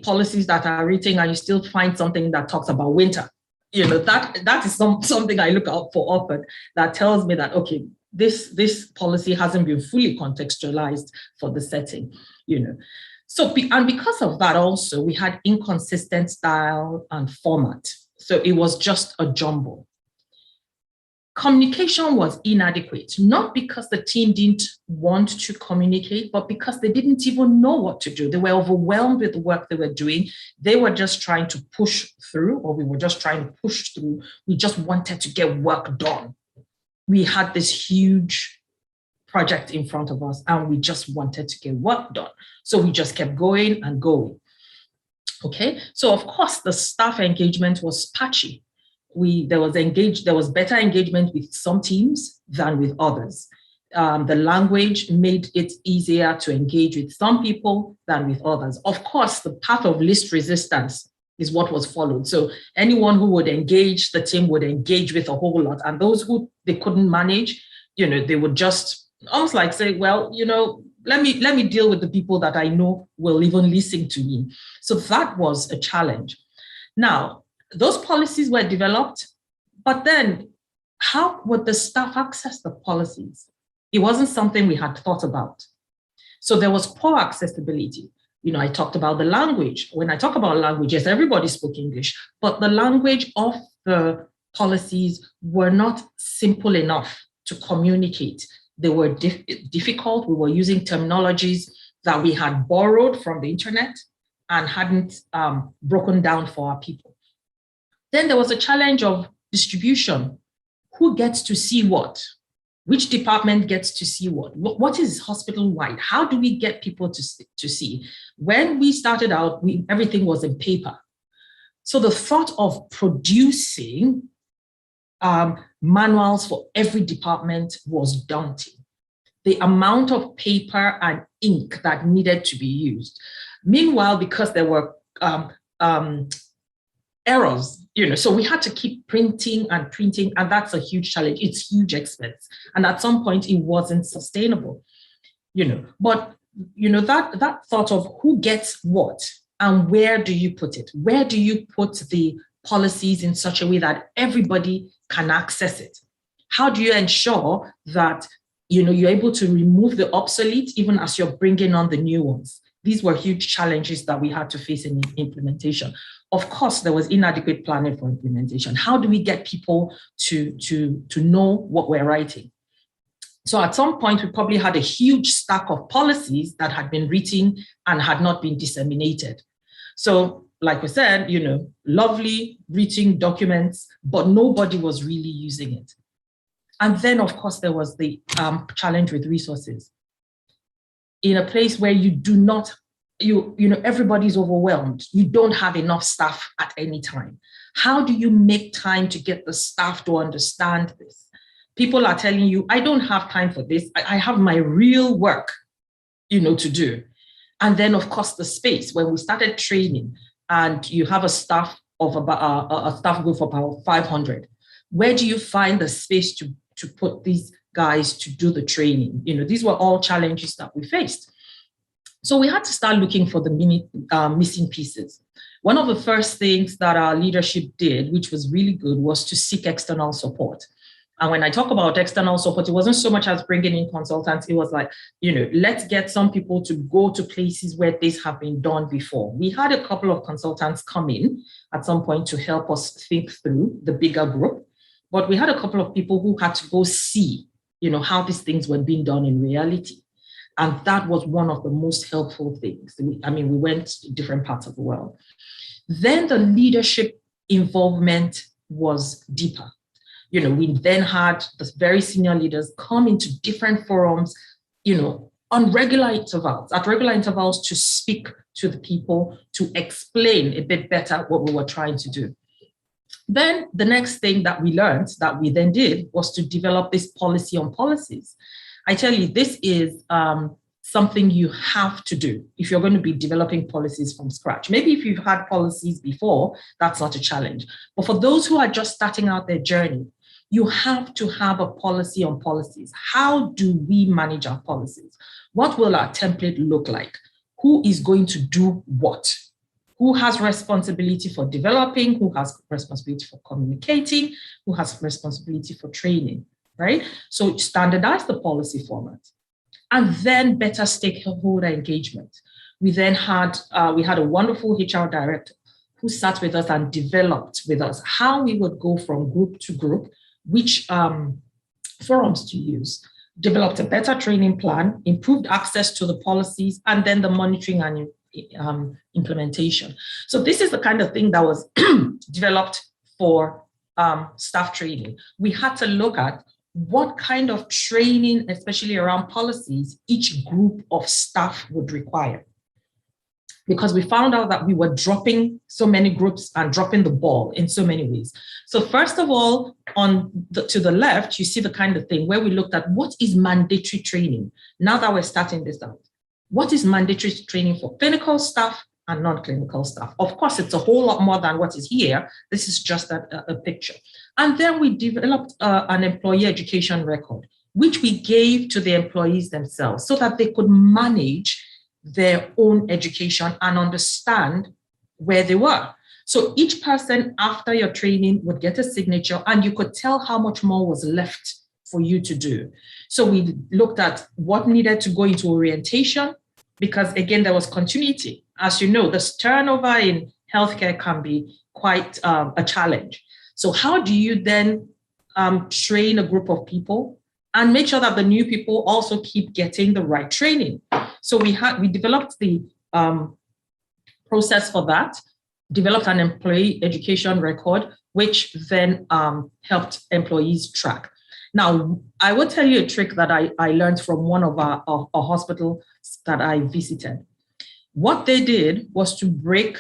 policies that are written and you still find something that talks about winter. That is something I look out for often that tells me that, okay, this policy hasn't been fully contextualized for the setting, So, and because of that also, we had inconsistent style and format. So it was just a jumble. Communication was inadequate, not because the team didn't want to communicate, but because they didn't even know what to do. They were overwhelmed with the work they were doing. They were just trying to push through, or we were just trying to push through. We just wanted to get work done. We had this huge project in front of us and we just wanted to get work done. So we just kept going and going. Okay, so of course the staff engagement was patchy. There was better engagement with some teams than with others. The language made it easier to engage with some people than with others. Of course, the path of least resistance is what was followed. So anyone who would engage, the team would engage with a whole lot. And those who they couldn't manage, they would just almost like say, well, let me deal with the people that I know will even listen to me. So that was a challenge. Now, those policies were developed, but then how would the staff access the policies? It wasn't something we had thought about. So there was poor accessibility. I talked about the language. When I talk about language, yes, everybody spoke English, but the language of the policies were not simple enough to communicate. They were difficult. We were using terminologies that we had borrowed from the internet and hadn't broken down for our people. Then there was a challenge of distribution. Who gets to see what? Which department gets to see what? What is hospital-wide? How do we get people to see? When we started out, everything was in paper. So the thought of producing manuals for every department was daunting. The amount of paper and ink that needed to be used. Meanwhile, because there were errors, so we had to keep printing, and that's a huge challenge. It's huge expense. And at some point it wasn't sustainable, but that thought of who gets what and where do you put it? Where do you put the policies in such a way that everybody can access it? How do you ensure that you're able to remove the obsolete even as you're bringing on the new ones? These were huge challenges that we had to face in implementation. Of course, there was inadequate planning for implementation. How do we get people to know what we're writing? So at some point, we probably had a huge stack of policies that had been written and had not been disseminated. So like we said, lovely written documents, but nobody was really using it. And then, of course, there was the challenge with resources. In a place where you do not, everybody's overwhelmed. You don't have enough staff at any time. How do you make time to get the staff to understand this? People are telling you, I don't have time for this. I have my real work, to do. And then, of course, the space. When we started training, and you have a staff of about a staff group of about 500, where do you find the space to put these guys to do the training? These were all challenges that we faced. So we had to start looking for the missing pieces. One of the first things that our leadership did, which was really good, was to seek external support. And when I talk about external support, it wasn't so much as bringing in consultants. It was like, let's get some people to go to places where these have been done before. We had a couple of consultants come in at some point to help us think through the bigger group. But we had a couple of people who had to go see, how these things were being done in reality. And that was one of the most helpful things. We went to different parts of the world. Then the leadership involvement was deeper. We then had the very senior leaders come into different forums, on regular intervals to speak to the people, to explain a bit better what we were trying to do. Then the next thing that we learned that we then did was to develop this policy on policies. I tell you, this is something you have to do if you're going to be developing policies from scratch. Maybe if you've had policies before, that's not a challenge. But for those who are just starting out their journey, you have to have a policy on policies. How do we manage our policies? What will our template look like? Who is going to do what? Who has responsibility for developing? Who has responsibility for communicating? Who has responsibility for training, right? So standardize the policy format. And then better stakeholder engagement. We then had, we had a wonderful HR director who sat with us and developed with us how we would go from group to group, which forums to use, developed a better training plan, improved access to the policies, and then the monitoring and implementation. So this is the kind of thing that was developed for staff training. We had to look at what kind of training, especially around policies, each group of staff would require. Because we found out that we were dropping so many groups and dropping the ball in so many ways. So first of all, to the left, you see the kind of thing where we looked at what is mandatory training. Now that we're starting this out, what is mandatory training for clinical staff and non-clinical staff? Of course, it's a whole lot more than what is here. This is just a picture. And then we developed an employee education record. which we gave to the employees themselves so that they could manage their own education and understand where they were. So each person after your training would get a signature, and you could tell how much more was left for you to do. So we looked at what needed to go into orientation, because again, there was continuity. As you know, this turnover in healthcare can be quite a challenge. So how do you then train a group of people and make sure that the new people also keep getting the right training? So we developed the process for that, developed an employee education record, which then helped employees track. Now, I will tell you a trick that I learned from one of our hospitals that I visited. What they did was to break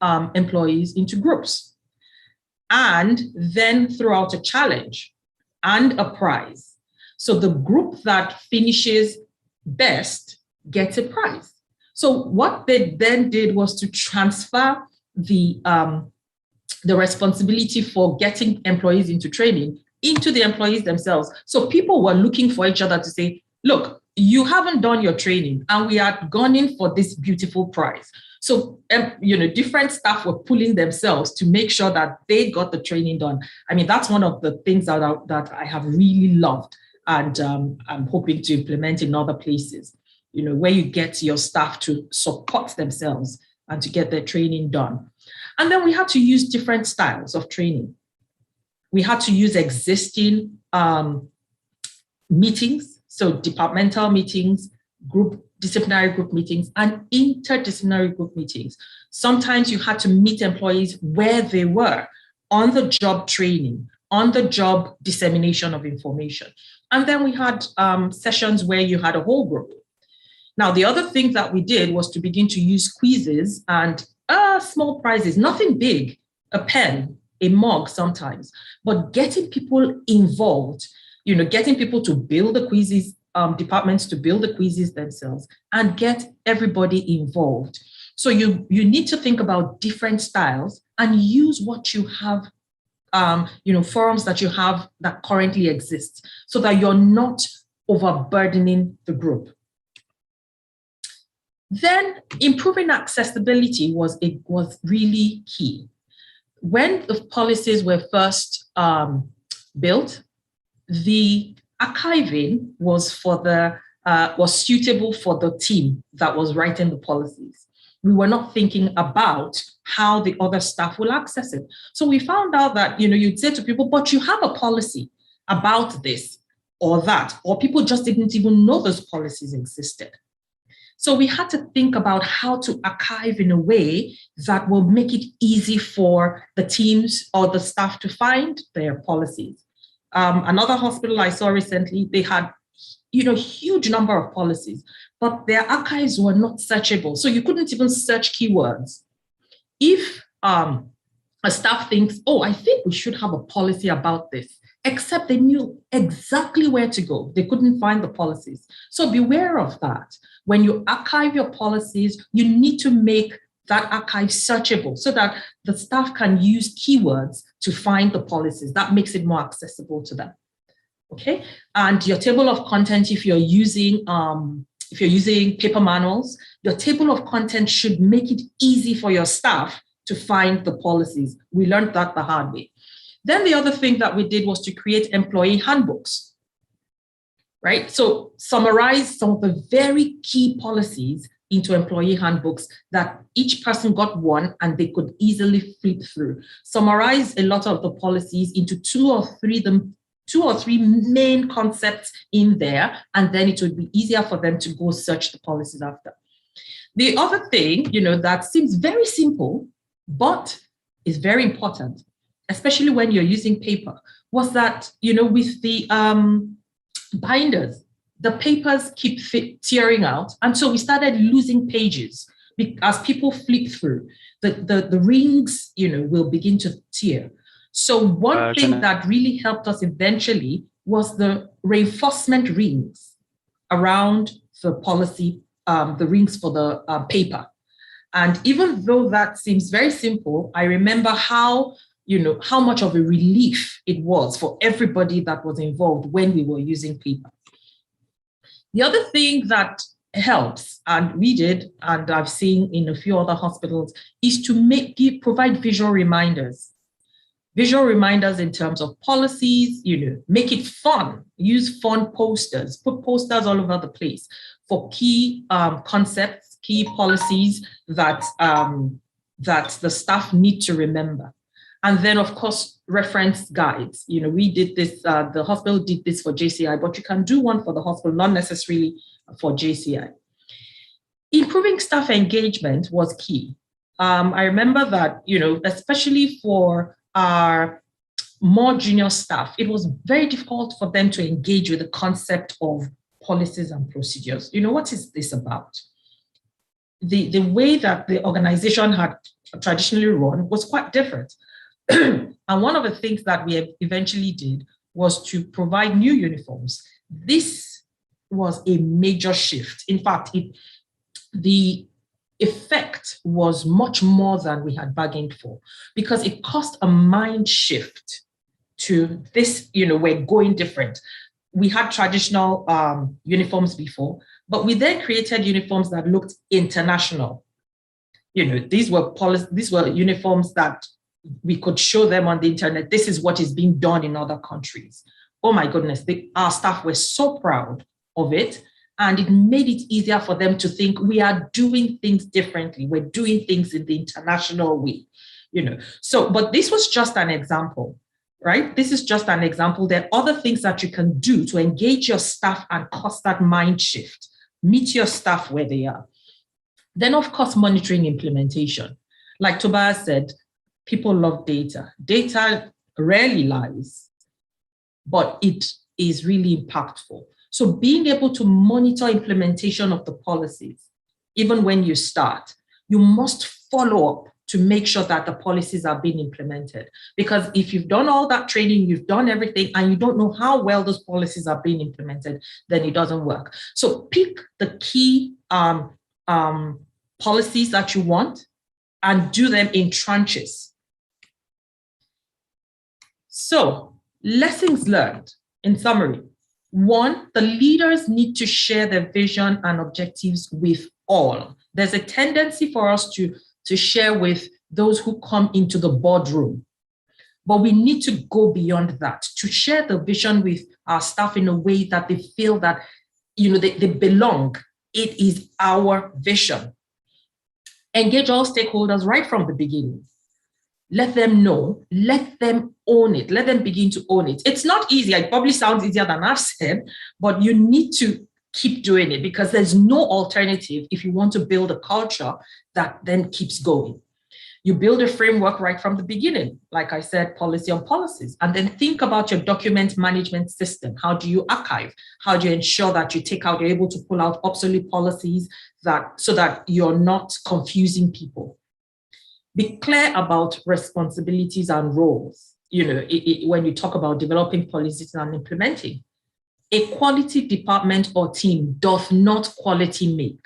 employees into groups and then throw out a challenge and a prize. So the group that finishes best gets a prize. So what they then did was to transfer the responsibility for getting employees into training into the employees themselves. So people were looking for each other to say, look, you haven't done your training and we are gone in for this beautiful prize. So, different staff were pulling themselves to make sure that they got the training done. I mean, that's one of the things that I have really loved, and I'm hoping to implement in other places, where you get your staff to support themselves and to get their training done. And then we had to use different styles of training. We had to use existing meetings, so departmental meetings, disciplinary group meetings, and interdisciplinary group meetings. Sometimes you had to meet employees where they were, on the job training, on the job dissemination of information. And then we had sessions where you had a whole group. Now, the other thing that we did was to begin to use quizzes and small prizes, nothing big, a pen, a mug sometimes, but getting people involved, getting people to build the quizzes, departments to build the quizzes themselves and get everybody involved. So you need to think about different styles and use what you have, forums that you have that currently exist so that you're not overburdening the group. Then improving accessibility was really key. When the policies were first built, the archiving was suitable for the team that was writing the policies. We were not thinking about how the other staff will access it. So we found out that, you'd say to people, but you have a policy about this or that, or people just didn't even know those policies existed. So we had to think about how to archive in a way that will make it easy for the teams or the staff to find their policies. Another hospital I saw recently, they had, huge number of policies, but their archives were not searchable. So you couldn't even search keywords. If a staff thinks, oh, I think we should have a policy about this, except they knew exactly where to go. They couldn't find the policies. So beware of that. When you archive your policies, you need to make that archive searchable so that the staff can use keywords to find the policies. That makes it more accessible to them. Okay, and your table of content, if you're using paper manuals, your table of content should make it easy for your staff to find the policies. We learned that the hard way. Then the other thing that we did was to create employee handbooks, right? So summarize some of the very key policies into employee handbooks that each person got one and they could easily flip through. Summarize a lot of the policies into two or three main concepts in there, and then it would be easier for them to go search the policies after. The other thing, that seems very simple, but is very important, especially when you're using paper, was that, with the binders, the papers keep tearing out. And so we started losing pages as people flip through. The rings, will begin to tear. So one thing that really helped us eventually was the reinforcement rings around the policy, the rings for the paper. And even though that seems very simple, I remember how how much of a relief it was for everybody that was involved when we were using paper. The other thing that helps, and we did, and I've seen in a few other hospitals, is to provide visual reminders. Visual reminders in terms of policies, make it fun. Use fun posters, put posters all over the place for key concepts, key policies that the staff need to remember. And then, of course, reference guides. We did this, the hospital did this for JCI, but you can do one for the hospital, not necessarily for JCI. Improving staff engagement was key. I remember that, especially for our more junior staff, it was very difficult for them to engage with the concept of policies and procedures. What is this about? The way that the organization had traditionally run was quite different. And one of the things that we eventually did was to provide new uniforms. This was a major shift. In fact, the effect was much more than we had bargained for, because it cost a mind shift to this, we're going different. We had traditional uniforms before, but we then created uniforms that looked international. These were uniforms that we could show them on the internet. This is what is being done in other countries. Oh my goodness, our staff were so proud of it. And it made it easier for them to think we are doing things differently. We're doing things in the international way, So, but this was just an example, right? This is just an example. There are other things that you can do to engage your staff and cause that mind shift. Meet your staff where they are. Then, of course, monitoring implementation. Like Tobias said, people love data. Data rarely lies, but it is really impactful. So being able to monitor implementation of the policies, even when you start, you must follow up to make sure that the policies are being implemented. Because if you've done all that training, you've done everything, and you don't know how well those policies are being implemented, then it doesn't work. So pick the key policies that you want and do them in tranches. So lessons learned, in summary. One, the leaders need to share their vision and objectives with all. There's a tendency for us to share with those who come into the boardroom, but we need to go beyond that, to share the vision with our staff in a way that they feel that they belong. It is our vision. Engage all stakeholders right from the beginning. Let them know, let them own it, let them begin to own it. It's not easy. It probably sounds easier than I've said, but you need to keep doing it because there's no alternative if you want to build a culture that then keeps going. You build a framework right from the beginning, like I said, policy on policies, and then think about your document management system. How do you archive? How do you ensure that you're able to pull out obsolete policies so that you're not confusing people? Be clear about responsibilities and roles. When you talk about developing policies and implementing, a quality department or team does not quality make.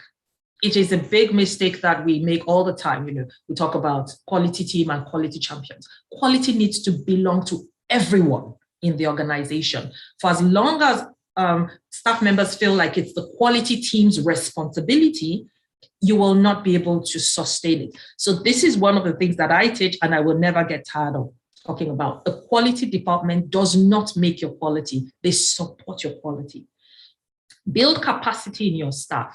It is a big mistake that we make all the time. We talk about quality team and quality champions. Quality needs to belong to everyone in the organization. For as long as staff members feel like it's the quality team's responsibility, you will not be able to sustain it. So this is one of the things that I teach and I will never get tired of talking about. A quality department does not make your quality. They support your quality. Build capacity in your staff.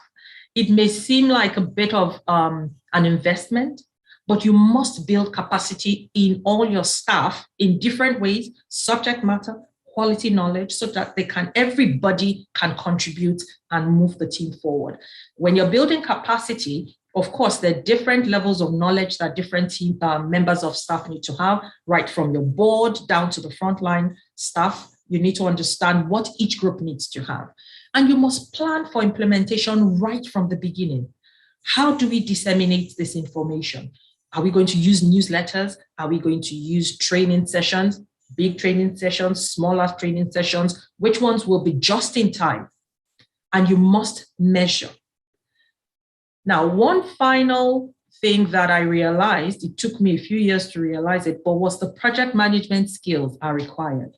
It may seem like a bit of an investment, but you must build capacity in all your staff in different ways, subject matter, quality knowledge, so that everybody can contribute and move the team forward. When you're building capacity, of course, there are different levels of knowledge that different team members of staff need to have, right from your board down to the frontline staff. You need to understand what each group needs to have. And you must plan for implementation right from the beginning. How do we disseminate this information? Are we going to use newsletters? Are we going to use training sessions? Big training sessions, smaller training sessions, which ones will be just in time? And you must measure. Now, one final thing that I realized, it took me a few years to realize it, but was the project management skills are required.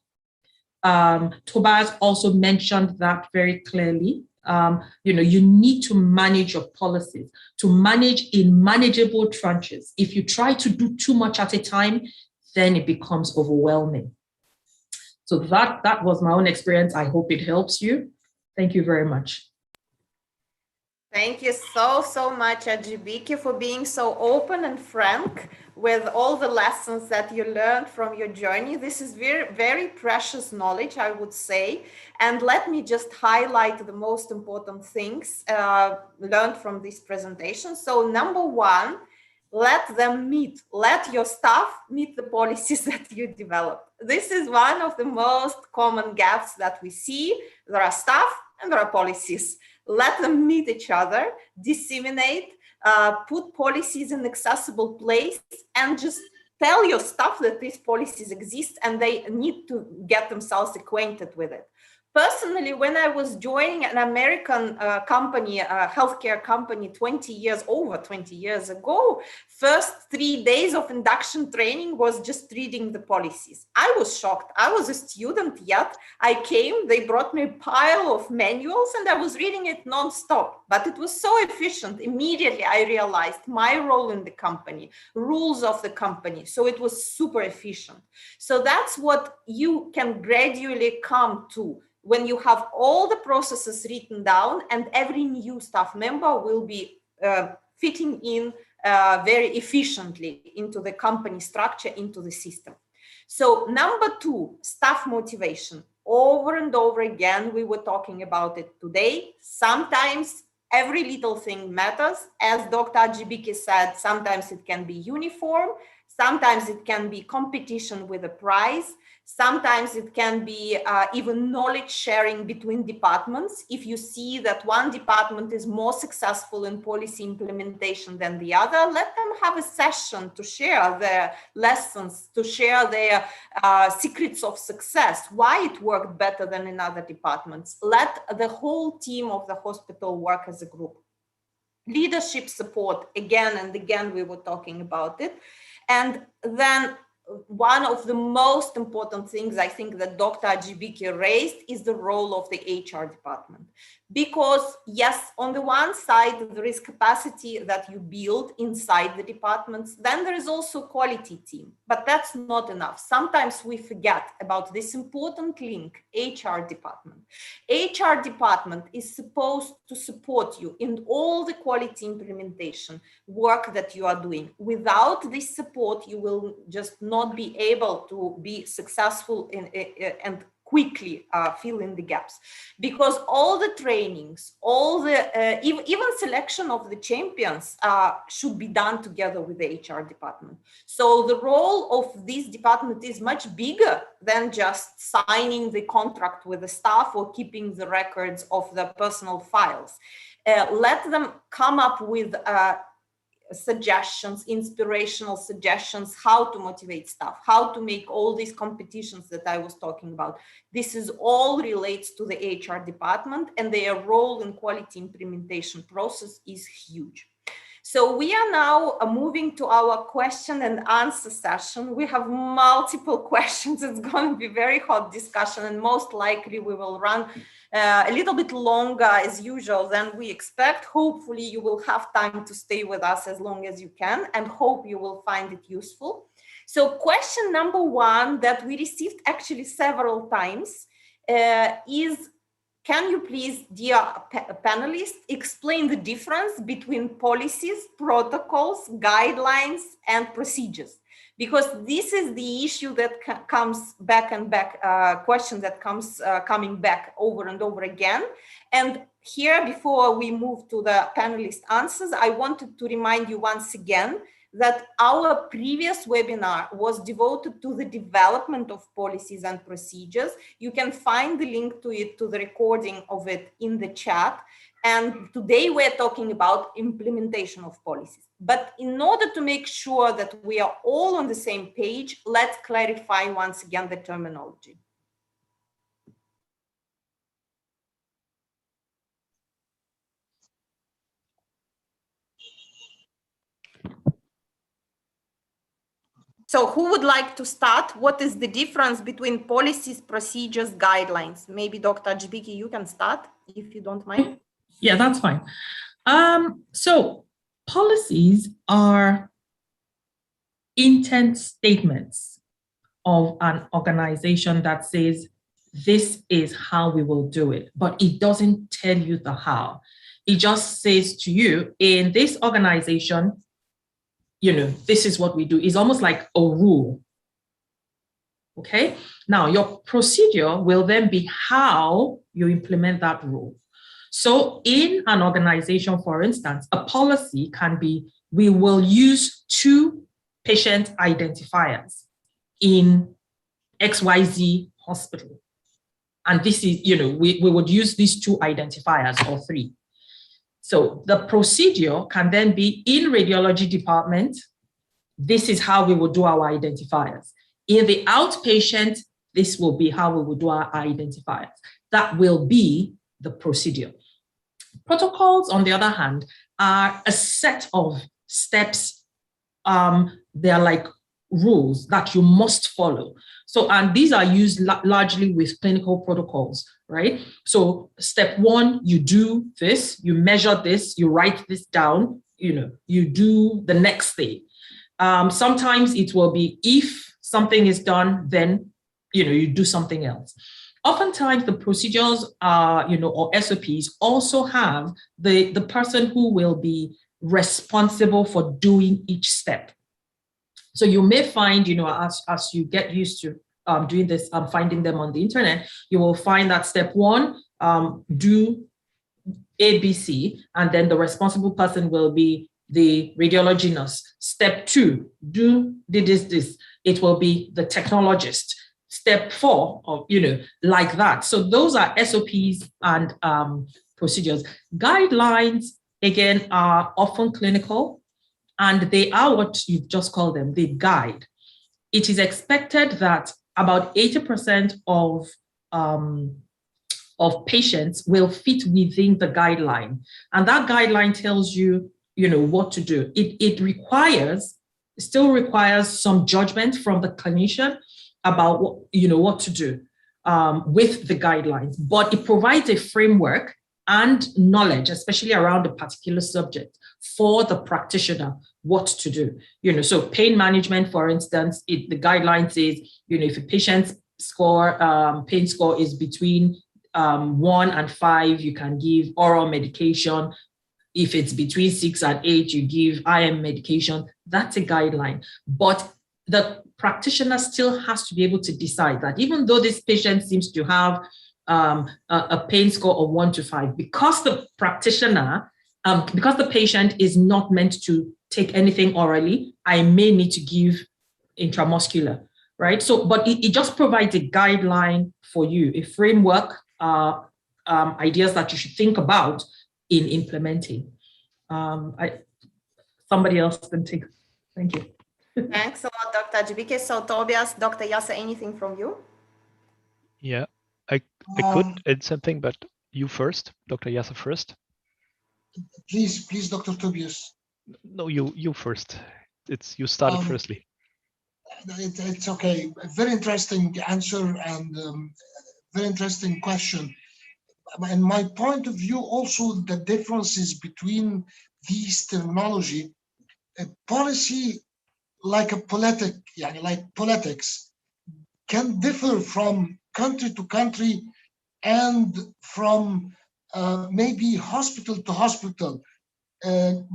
Tobias also mentioned that very clearly. You need to manage your policies, to manage in manageable tranches. If you try to do too much at a time, then it becomes overwhelming. So that was my own experience. I hope it helps you. Thank you very much. Thank you so much, Ajibike, for being so open and frank with all the lessons that you learned from your journey. This is very, very precious knowledge, I would say. And let me just highlight the most important things learned from this presentation. So number one, let them meet, let your staff meet the policies that you develop. This is one of the most common gaps that we see. There are staff and there are policies. Let them meet each other, disseminate, put policies in accessible place, and just tell your staff that these policies exist and they need to get themselves acquainted with it. Personally, when I was joining an American company, a healthcare company over 20 years ago, first 3 days of induction training was just reading the policies. I was shocked. I was a student yet. I came, they brought me a pile of manuals and I was reading it nonstop, but it was so efficient. Immediately I realized my role in the company, rules of the company. So it was super efficient. So that's what you can gradually come to when you have all the processes written down and every new staff member will be fitting in very efficiently into the company structure, into the system. So number two, staff motivation. Over and over again, we were talking about it today. Sometimes every little thing matters. As Dr. Ajibike said, sometimes it can be uniform. Sometimes it can be competition with a prize. Sometimes it can be even knowledge sharing between departments. If you see that one department is more successful in policy implementation than the other, let them have a session to share their lessons, to share their secrets of success, why it worked better than in other departments. Let the whole team of the hospital work as a group. Leadership support, again and again, we were talking about it. And then one of the most important things I think that Dr. Ajibike raised is the role of the HR department. Because yes, on the one side, there is capacity that you build inside the departments. Then there is also quality team, but that's not enough. Sometimes we forget about this important link, HR department. HR department is supposed to support you in all the quality implementation work that you are doing. Without this support, you will just not be able to be successful and quickly fill in the gaps, because all the trainings, all the even selection of the champions should be done together with the HR department. So the role of this department is much bigger than just signing the contract with the staff or keeping the records of the personal files. Let them come up with suggestions, inspirational suggestions, how to motivate staff, how to make all these competitions that I was talking about. This is all relates to the HR department, and their role in quality implementation process is huge. So we are now moving to our question and answer session. We have multiple questions. It's going to be very hot discussion, and most likely we will run a little bit longer as usual than we expect. Hopefully you will have time to stay with us as long as you can, and hope you will find it useful. So question number one that we received actually several times is, can you please, dear panelists, explain the difference between policies, protocols, guidelines, and procedures? Because this is the issue that comes back and back, question that comes coming back over and over again. And here, before we move to the panelist answers, I wanted to remind you once again that our previous webinar was devoted to the development of policies and procedures. You can find the link to it, to the recording of it in the chat. And today we're talking about implementation of policies. But in order to make sure that we are all on the same page, let's clarify once again the terminology. So who would like to start? What is the difference between policies, procedures, guidelines? Maybe Dr. Ajibike, you can start if you don't mind. Yeah, that's fine. So policies are intent statements of an organization that says, this is how we will do it, but it doesn't tell you the how. It just says to you, in this organization, this is what we do. It's almost like a rule. Okay. Now, your procedure will then be how you implement that rule. So in an organization, for instance, a policy can be, we will use 2 patient identifiers in XYZ hospital. And this is, we would use these 2 identifiers or 3. So the procedure can then be in radiology department, this is how we will do our identifiers. In the outpatient, this will be how we will do our identifiers. That will be the procedure. Protocols, on the other hand, are a set of steps. They're like rules that you must follow. So, and these are used largely with clinical protocols, right? So step 1, you do this, you measure this, you write this down, you do the next thing. Sometimes it will be, if something is done, then, you do something else. Oftentimes the procedures, or SOPs also have the person who will be responsible for doing each step. So you may find, as you get used to doing this, finding them on the internet, you will find that step 1, do ABC, and then the responsible person will be the radiology nurse. Step 2, do this. It will be the technologist. Step 4, or like that. So those are SOPs and procedures. Guidelines, again, are often clinical, and they are what you've just called them, the guide. It is expected that about 80% of patients will fit within the guideline, and that guideline tells you, what to do. It still requires some judgment from the clinician about what to do with the guidelines, but it provides a framework and knowledge, especially around a particular subject, for the practitioner what to do. So pain management, for instance, the guideline says, if a patient's pain score is between 1 and 5, you can give oral medication. If it's between 6 and 8, you give IM medication. That's a guideline. But the practitioner still has to be able to decide that even though this patient seems to have a pain score of 1 to 5, because the practitioner, because the patient is not meant to take anything orally, I may need to give intramuscular, right? So, but it just provides a guideline for you, a framework, ideas that you should think about in implementing. Somebody else can take. Thank you. Thanks a lot, Dr. Ajibike. So Tobias, Dr. Yasa, anything from you? Yeah, I could add something, but you first, Dr. Yasa first. Please, Dr. Tobias. No, you first. You started firstly. It's okay. A very interesting answer and very interesting question. And my point of view, also the differences between these terminology, a policy like politics can differ from country to country and from maybe hospital to hospital.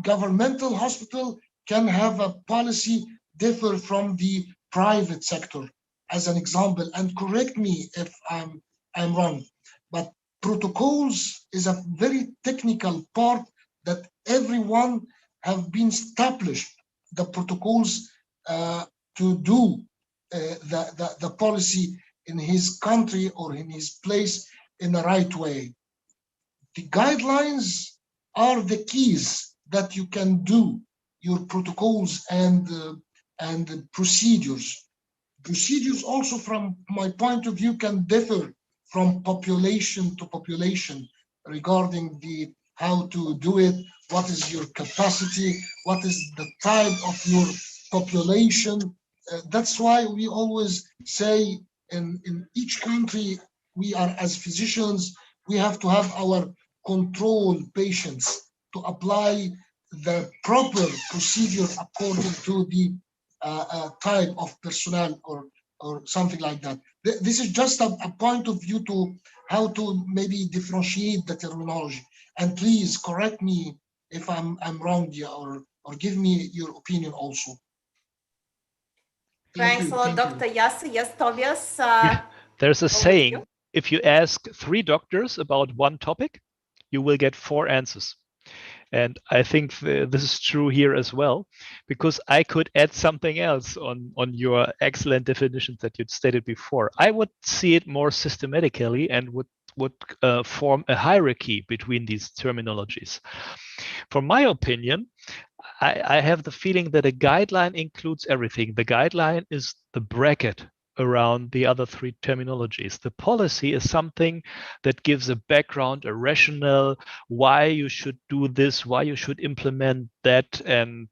Governmental hospital can have a policy differ from the private sector, as an example, and correct me if I'm wrong, but protocols is a very technical part that everyone have been established the protocols to do the policy in his country or in his place in the right way. The guidelines are the keys that you can do your protocols and procedures. Procedures also, from my point of view, can differ from population to population regarding how to do it, what is your capacity, what is the type of your population, That's why we always say in each country, we are as physicians, we have to have our control patients to apply the proper procedure according to the type of personnel or something like that. This is just a point of view to how to maybe differentiate the terminology. And please correct me if I'm wrong here, or give me your opinion also. Thanks a lot, Dr. Yasser. Yes, Tobias. Yeah, there's a over to saying, you. if you ask 3 doctors about one topic, you will get 4 answers. And I think this is true here as well, because I could add something else on your excellent definitions that you'd stated before. I would see it more systematically and would form a hierarchy between these terminologies. From my opinion, I have the feeling that a guideline includes everything. The guideline is the bracket around the other 3 terminologies. The policy is something that gives a background, a rationale, why you should do this, why you should implement that, and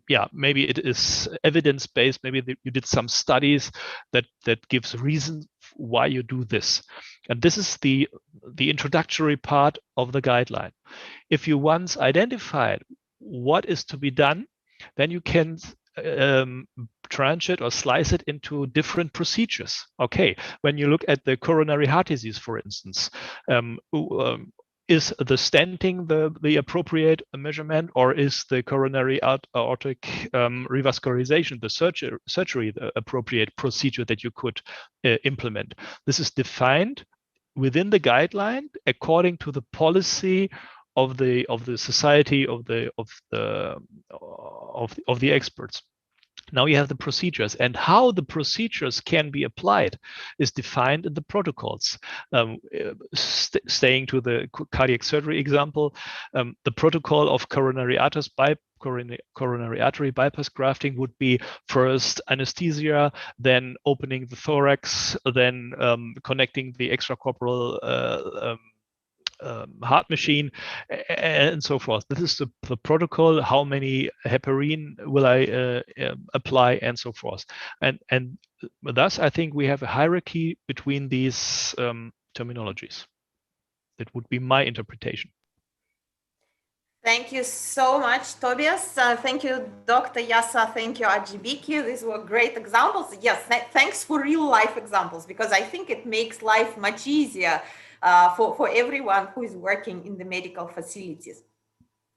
yeah, maybe it is evidence-based. Maybe you did some studies that gives reason why you do this. And this is the introductory part of the guideline. If you once identified what is to be done, then you can tranche it or slice it into different procedures. Okay, when you look at the coronary heart disease, for instance, is the stenting the appropriate measurement, or is the coronary aortic revascularization, the surgery, the appropriate procedure that you could implement? This is defined within the guideline according to the policy of the society of the experts. Now you have the procedures, and how the procedures can be applied is defined in the protocols. Staying to the cardiac surgery example, the protocol of coronary artery bypass grafting would be first anesthesia, then opening the thorax, then connecting the extracorporeal heart machine, and so forth. This is the protocol. How many heparin will I apply, and so forth. And thus, I think we have a hierarchy between these terminologies. That would be my interpretation. Thank you so much, Tobias. Thank you, Dr. Yasser. Thank you, Ajibiki. These were great examples. Yes, thanks for real life examples, because I think it makes life much easier for everyone who is working in the medical facilities.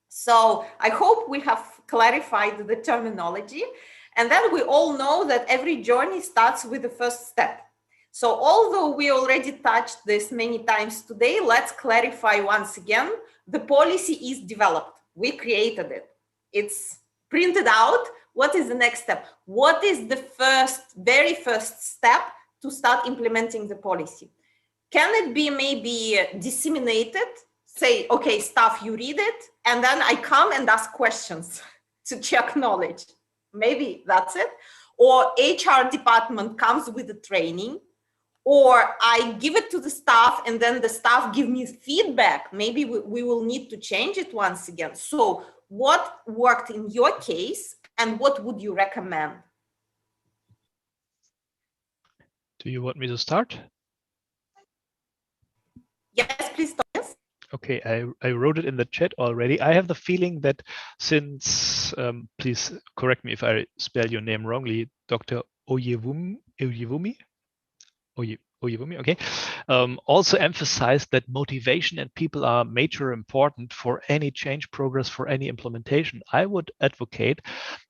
So I hope we have clarified the terminology. And then we all know that every journey starts with the first step. So although we already touched this many times today, let's clarify once again. The policy is developed. We created it. It's printed out. What is the next step? What is the very first step to start implementing the policy? Can it be maybe disseminated? Say, okay, staff, you read it, and then I come and ask questions to check knowledge. Maybe that's it. Or HR department comes with the training, or I give it to the staff and then the staff give me feedback. Maybe we will need to change it once again. So what worked in your case and what would you recommend? Do you want me to start? Yes, please, Thomas. Okay, I wrote it in the chat already. I have the feeling that since, please correct me if I spell your name wrongly, Dr. Oyewumi, okay, also emphasized that motivation and people are major important for any change progress, for any implementation. I would advocate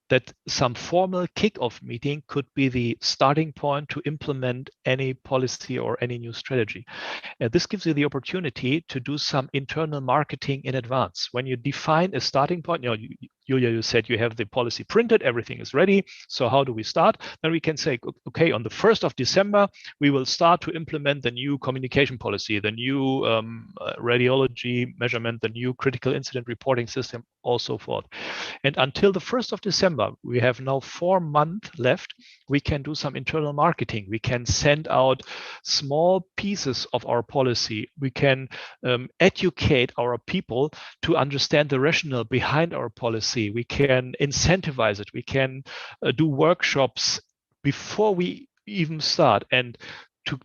that some formal kickoff meeting could be the starting point to implement any policy or any new strategy. This gives you the opportunity to do some internal marketing in advance. When you define a starting point, Julia, you said you have the policy printed, everything is ready. So how do we start? Then we can say, okay, on the 1st of December, we will start to implement the new communication policy, the new radiology measurement, the new critical incident reporting system, all so forth. And until the 1st of December, December. We have now 4 months left. We can do some internal marketing. We can send out small pieces of our policy. We can educate our people to understand the rationale behind our policy. We can incentivize it. We can do workshops before we even start, and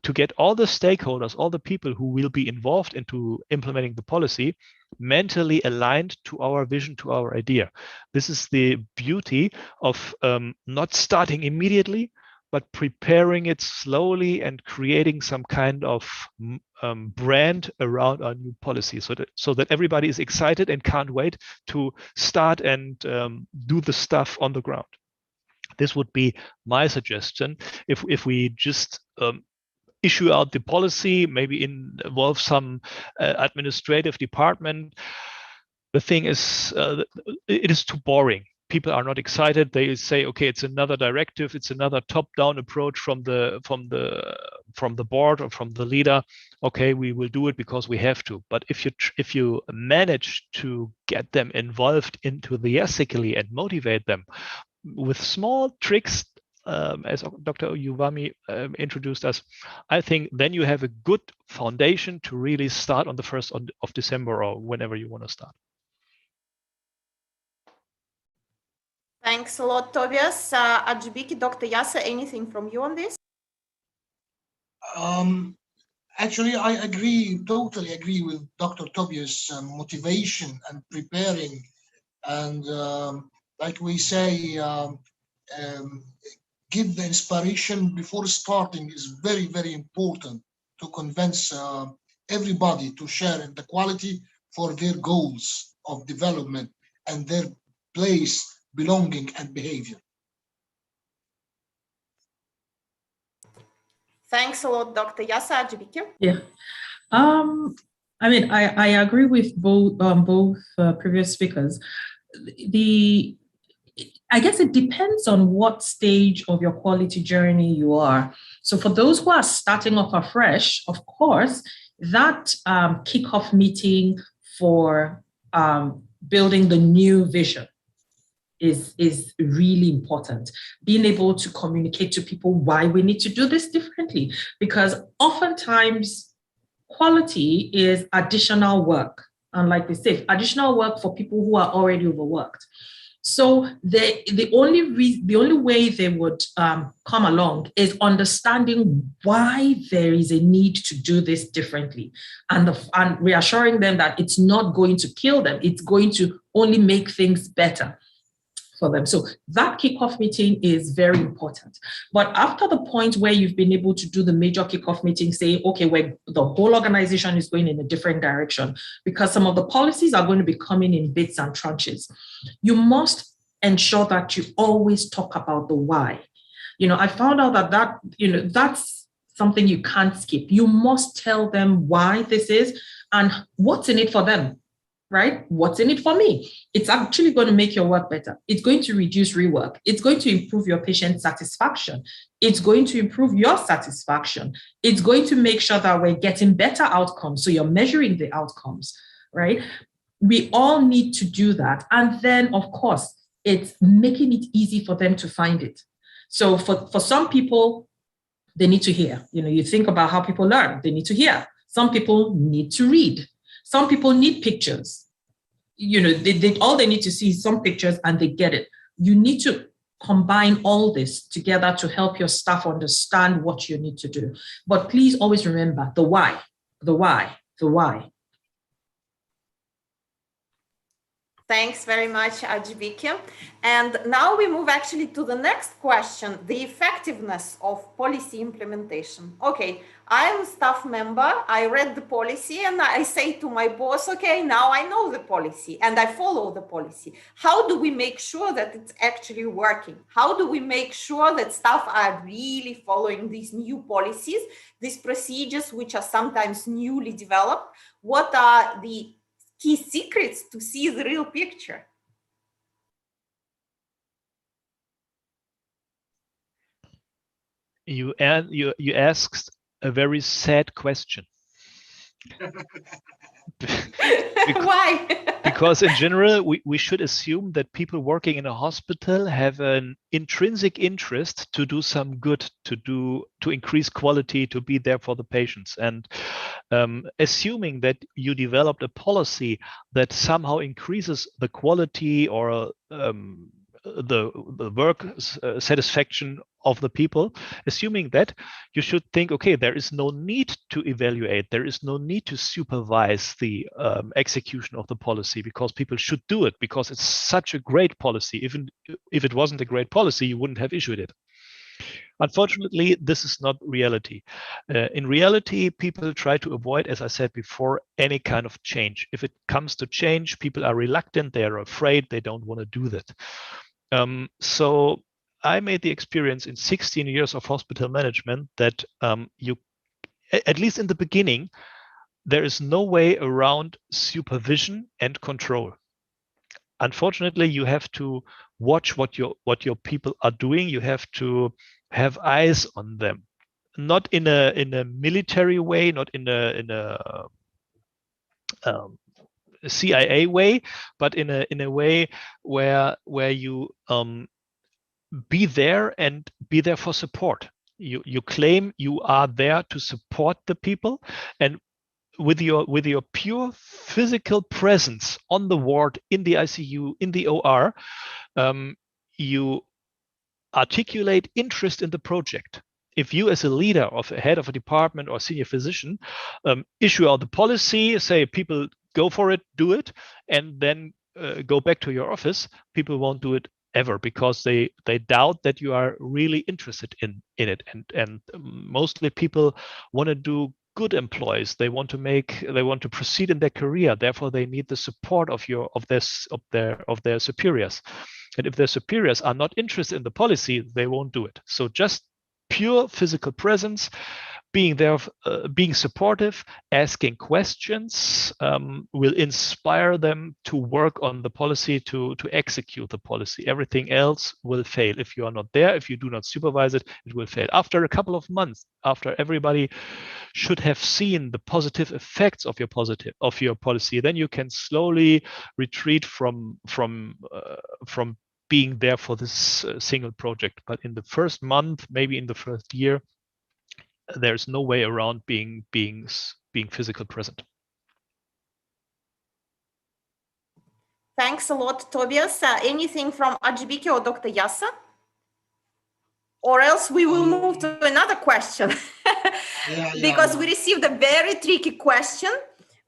to get all the stakeholders, all the people who will be involved into implementing the policy, mentally aligned to our vision, to our idea. This is the beauty of not starting immediately, but preparing it slowly and creating some kind of brand around our new policy, so that everybody is excited and can't wait to start and do the stuff on the ground. This would be my suggestion. If we just issue out the policy, maybe involve some administrative department, the thing is, it is too boring. People are not excited. They say, okay, it's another directive, it's another top-down approach from the board or from the leader. Okay, we will do it because we have to. But if you manage to get them involved enthusiastically and motivate them with small tricks, as Dr. Yuvami introduced us, I think then you have a good foundation to really start on the 1st of December or whenever you want to start. Thanks a lot, Tobias. Ajibiki, Dr. Yasa, anything from you on this? Actually, I totally agree with Dr. Tobias' motivation and preparing, and like we say, give the inspiration before starting is very, very important to convince everybody to share in the quality for their goals of development and their place, belonging, and behavior. Thanks a lot, Dr. Yasa. Ajibiki? Yeah. I mean, I agree with both previous speakers. I guess it depends on what stage of your quality journey you are. So for those who are starting off afresh, of course, that kickoff meeting for building the new vision is really important. Being able to communicate to people why we need to do this differently, because oftentimes quality is additional work. And like we say, additional work for people who are already overworked. So the only way they would come along is understanding why there is a need to do this differently, and reassuring them that it's not going to kill them. It's going to only make things better for them. So that kickoff meeting is very important. But after the point where you've been able to do the major kickoff meeting, say, okay, where the whole organization is going in a different direction, because some of the policies are going to be coming in bits and tranches, you must ensure that you always talk about the why. I found out that that's something you can't skip. You must tell them why this is and what's in it for them. Right? What's in it for me? It's actually going to make your work better. It's going to reduce rework. It's going to improve your patient satisfaction. It's going to improve your satisfaction. It's going to make sure that we're getting better outcomes. So you're measuring the outcomes, right? We all need to do that. And then, of course, it's making it easy for them to find it. So for some people, they need to hear. You think about how people learn. They need to hear. Some people need to read. Some people need pictures. All they need to see is some pictures and they get it. You need to combine all this together to help your staff understand what you need to do. But please always remember the why, the why, the why. Thanks very much, Ajibiki. And now we move actually to the next question, the effectiveness of policy implementation. Okay, I am a staff member, I read the policy and I say to my boss, okay, now I know the policy and I follow the policy. How do we make sure that it's actually working? How do we make sure that staff are really following these new policies, these procedures, which are sometimes newly developed? What are the key secrets to see the real picture? You asked a very sad question. Why? Because in general, we should assume that people working in a hospital have an intrinsic interest to do some good, to increase quality, to be there for the patients. And assuming that you developed a policy that somehow increases the quality or the work satisfaction of the people, assuming that, you should think, okay, there is no need to evaluate, there is no need to supervise the execution of the policy, because people should do it because it's such a great policy. Even if it wasn't a great policy, you wouldn't have issued it. Unfortunately, this is not reality. In reality, people try to avoid, as I said before, any kind of change. If it comes to change, people are reluctant, they are afraid, they don't want to do that. So I made the experience in 16 years of hospital management that you, at least in the beginning, there is no way around supervision and control. Unfortunately, you have to watch what your people are doing. You have to have eyes on them, not in a military way, not in a CIA way, but in a way where you be there and be there for support. You claim you are there to support the people, and with your pure physical presence on the ward, in the ICU, in the OR, you articulate interest in the project. If you, as a leader of a head of a department or senior physician, issue out the policy, say people go for it, do it, and then go back to your office, people won't do it ever, because they doubt that you are really interested in it. And mostly people want to do good employees. They want to proceed in their career. Therefore, they need the support of their superiors. And if their superiors are not interested in the policy, they won't do it. So just pure physical presence, being there, being supportive, asking questions, will inspire them to work on the policy, to execute the policy. Everything else will fail. If you are not there, if you do not supervise it, it will fail. After a couple of months, after everybody should have seen the positive effects of your policy, then you can slowly retreat from being there for this single project. But in the first month, maybe in the first year, there's no way around being physical present. Thanks a lot, Tobias. Anything from Ajibike or Dr. Yassa? Or else we will move to another question. Because we received a very tricky question,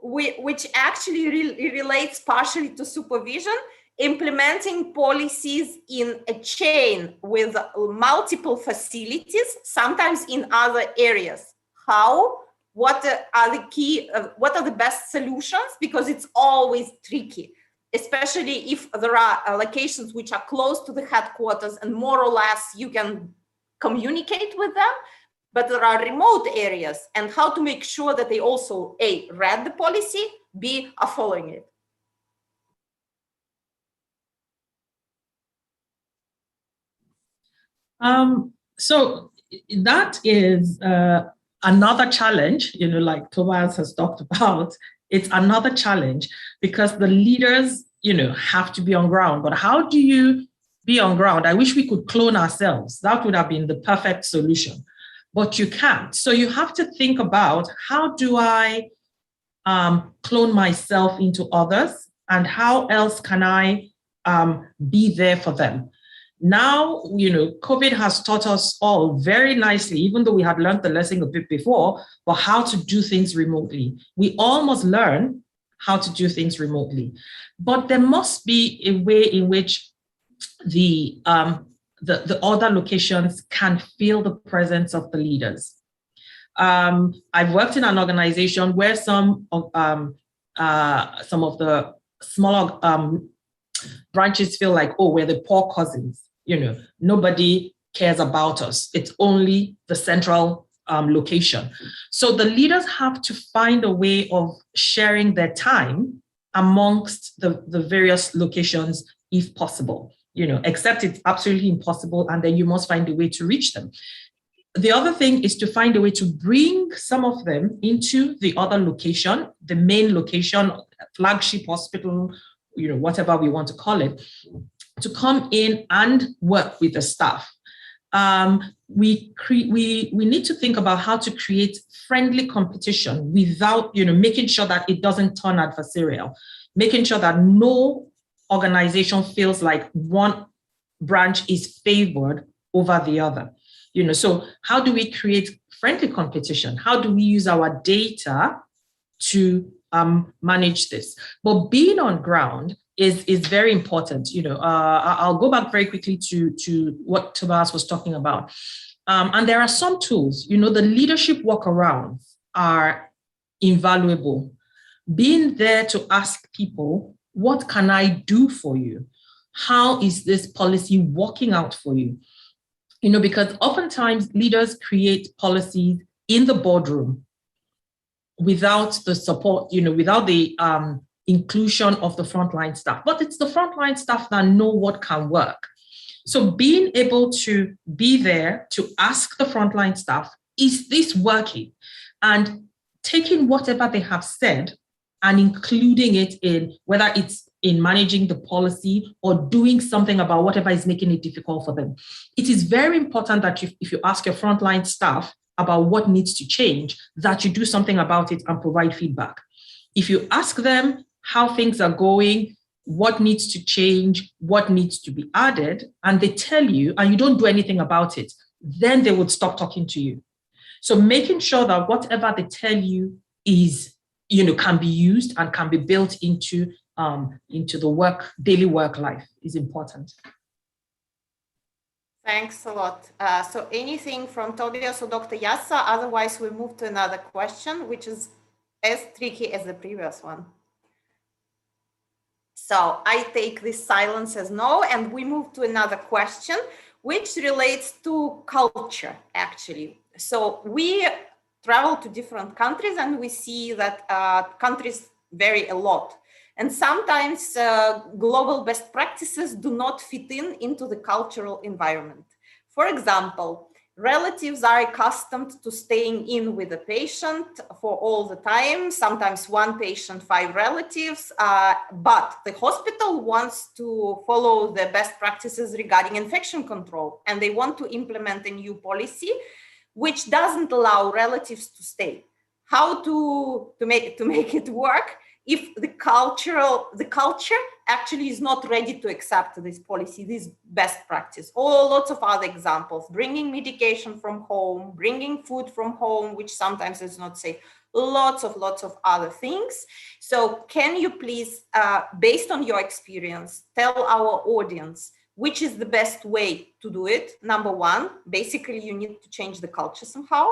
which actually relates partially to supervision. Implementing policies in a chain with multiple facilities, sometimes in other areas. How? What are the key? What are the best solutions? Because it's always tricky, especially if there are locations which are close to the headquarters and more or less you can communicate with them, but there are remote areas, and how to make sure that they also A, read the policy, B, are following it. So that is another challenge, like Tobias has talked about. It's another challenge because the leaders, have to be on ground. But how do you be on ground? I wish we could clone ourselves. That would have been the perfect solution, but you can't. So you have to think about, how do I clone myself into others, and how else can I be there for them? Now, COVID has taught us all very nicely, even though we had learned the lesson a bit before, but how to do things remotely. We all must learn how to do things remotely. But there must be a way in which the other locations can feel the presence of the leaders. I've worked in an organization where some of the smaller branches feel like, oh, we're the poor cousins. Nobody cares about us. It's only the central location. So the leaders have to find a way of sharing their time amongst the various locations, if possible, except it's absolutely impossible, and then you must find a way to reach them. The other thing is to find a way to bring some of them into the other location, the main location, flagship hospital, whatever we want to call it, to come in and work with the staff. We need to think about how to create friendly competition without, making sure that it doesn't turn adversarial, making sure that no organization feels like one branch is favored over the other. So how do we create friendly competition? How do we use our data to manage this? But being on ground is very important. I'll go back very quickly to what Tobias was talking about. And there are some tools, the leadership workarounds are invaluable. Being there to ask people, what can I do for you? How is this policy working out for you? Because oftentimes leaders create policies in the boardroom without the support, without the inclusion of the frontline staff. But it's the frontline staff that know what can work. So being able to be there to ask the frontline staff, is this working? And taking whatever they have said and including it in, whether it's in managing the policy or doing something about whatever is making it difficult for them. It is very important that if you ask your frontline staff about what needs to change, that you do something about it and provide feedback. If you ask them how things are going, what needs to change, what needs to be added, and they tell you, and you don't do anything about it, then they would stop talking to you. So making sure that whatever they tell you is, can be used and can be built into the daily work life is important. Thanks a lot. So anything from Tobias or Dr. Yassa? Otherwise, we move to another question, which is as tricky as the previous one. So I take this silence as no, and we move to another question, which relates to culture, actually. So we travel to different countries and we see that countries vary a lot. And sometimes global best practices do not fit into the cultural environment. For example, relatives are accustomed to staying in with the patient for all the time, sometimes one patient, 5 relatives, but the hospital wants to follow the best practices regarding infection control, and they want to implement a new policy which doesn't allow relatives to stay. How to make it work if the culture actually is not ready to accept this policy, this best practice, or lots of other examples, bringing medication from home, bringing food from home, which sometimes is not safe, lots of other things. So can you please, based on your experience, tell our audience which is the best way to do it? Number one, basically you need to change the culture somehow.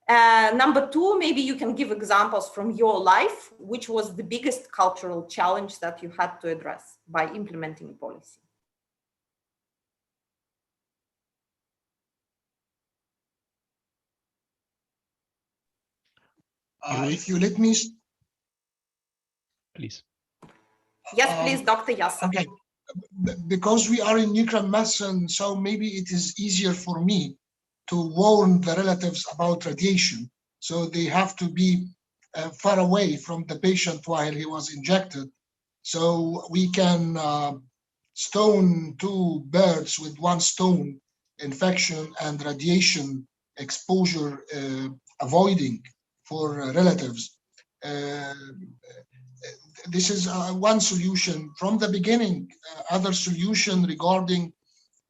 Number two, maybe you can give examples from your life, which was the biggest cultural challenge that you had to address by implementing a policy. If you let me... Please. Yes, please, Dr. Yassa. Okay, because we are in nuclear medicine, so maybe it is easier for me to warn the relatives about radiation. So they have to be far away from the patient while he was injected. So we can stone 2 birds with 1 stone, infection and radiation exposure avoiding for relatives. This is one solution. From the beginning, other solution regarding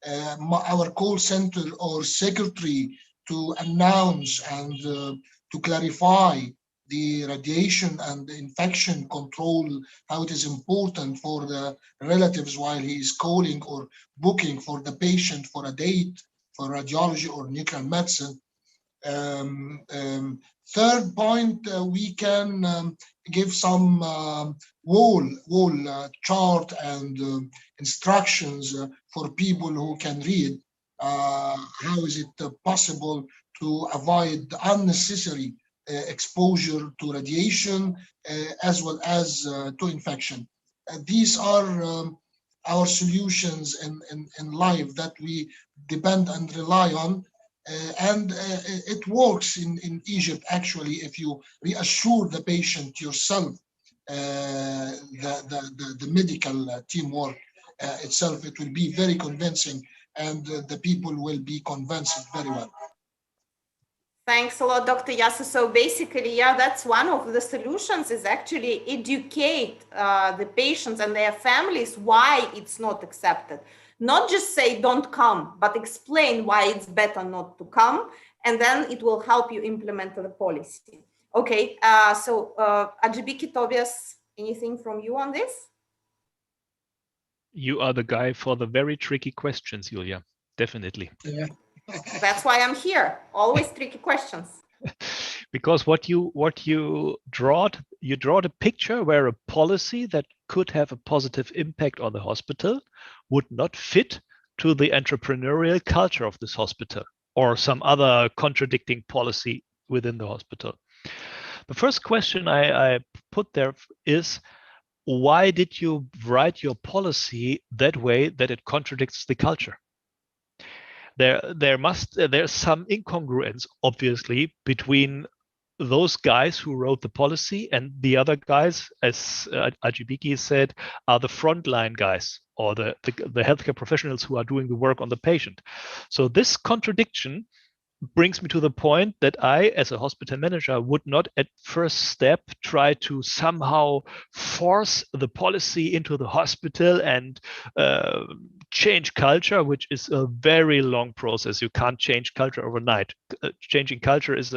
our call center or secretary to announce and to clarify the radiation and the infection control, how it is important for the relatives while he is calling or booking for the patient for a date for radiology or nuclear medicine. Third point, we can give some wall chart and instructions for people who can read. How is it possible to avoid unnecessary exposure to radiation as well as to infection? These are our solutions in life that we depend and rely on. It works in Egypt, actually, if you reassure the patient yourself, the medical teamwork itself, it will be very convincing, and the people will be convinced very well. Thanks a lot, Dr. Yasser. So basically, yeah, that's one of the solutions, is actually educate the patients and their families why it's not accepted. Not just say don't come, but explain why it's better not to come, and then it will help you implement the policy. Okay, so Ajibiki, Tobias, anything from you on this? You are the guy for the very tricky questions, Julia. Definitely. Yeah. That's why I'm here. Always tricky questions. Because what you drawed a picture where a policy that could have a positive impact on the hospital would not fit to the entrepreneurial culture of this hospital or some other contradicting policy within the hospital. The first question I put there is, why did you write your policy that way that it contradicts the culture? There's some incongruence, obviously, between those guys who wrote the policy and the other guys, as Ajibiki said, are the frontline guys or the healthcare professionals who are doing the work on the patient. So this contradiction brings me to the point that I, as a hospital manager, would not at first step try to somehow force the policy into the hospital and change culture, which is a very long process. You can't change culture overnight. Changing culture is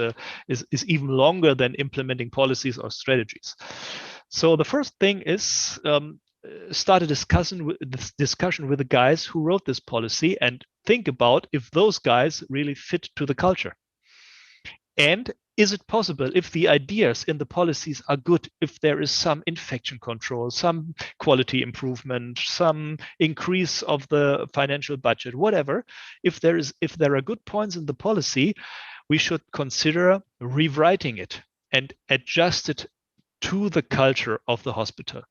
even longer than implementing policies or strategies. So the first thing is start a discussion with the guys who wrote this policy and think about if those guys really fit to the culture. And is it possible, if the ideas in the policies are good, if there is some infection control, some quality improvement, some increase of the financial budget, whatever, if there are good points in the policy, we should consider rewriting it and adjust it to the culture of the hospital.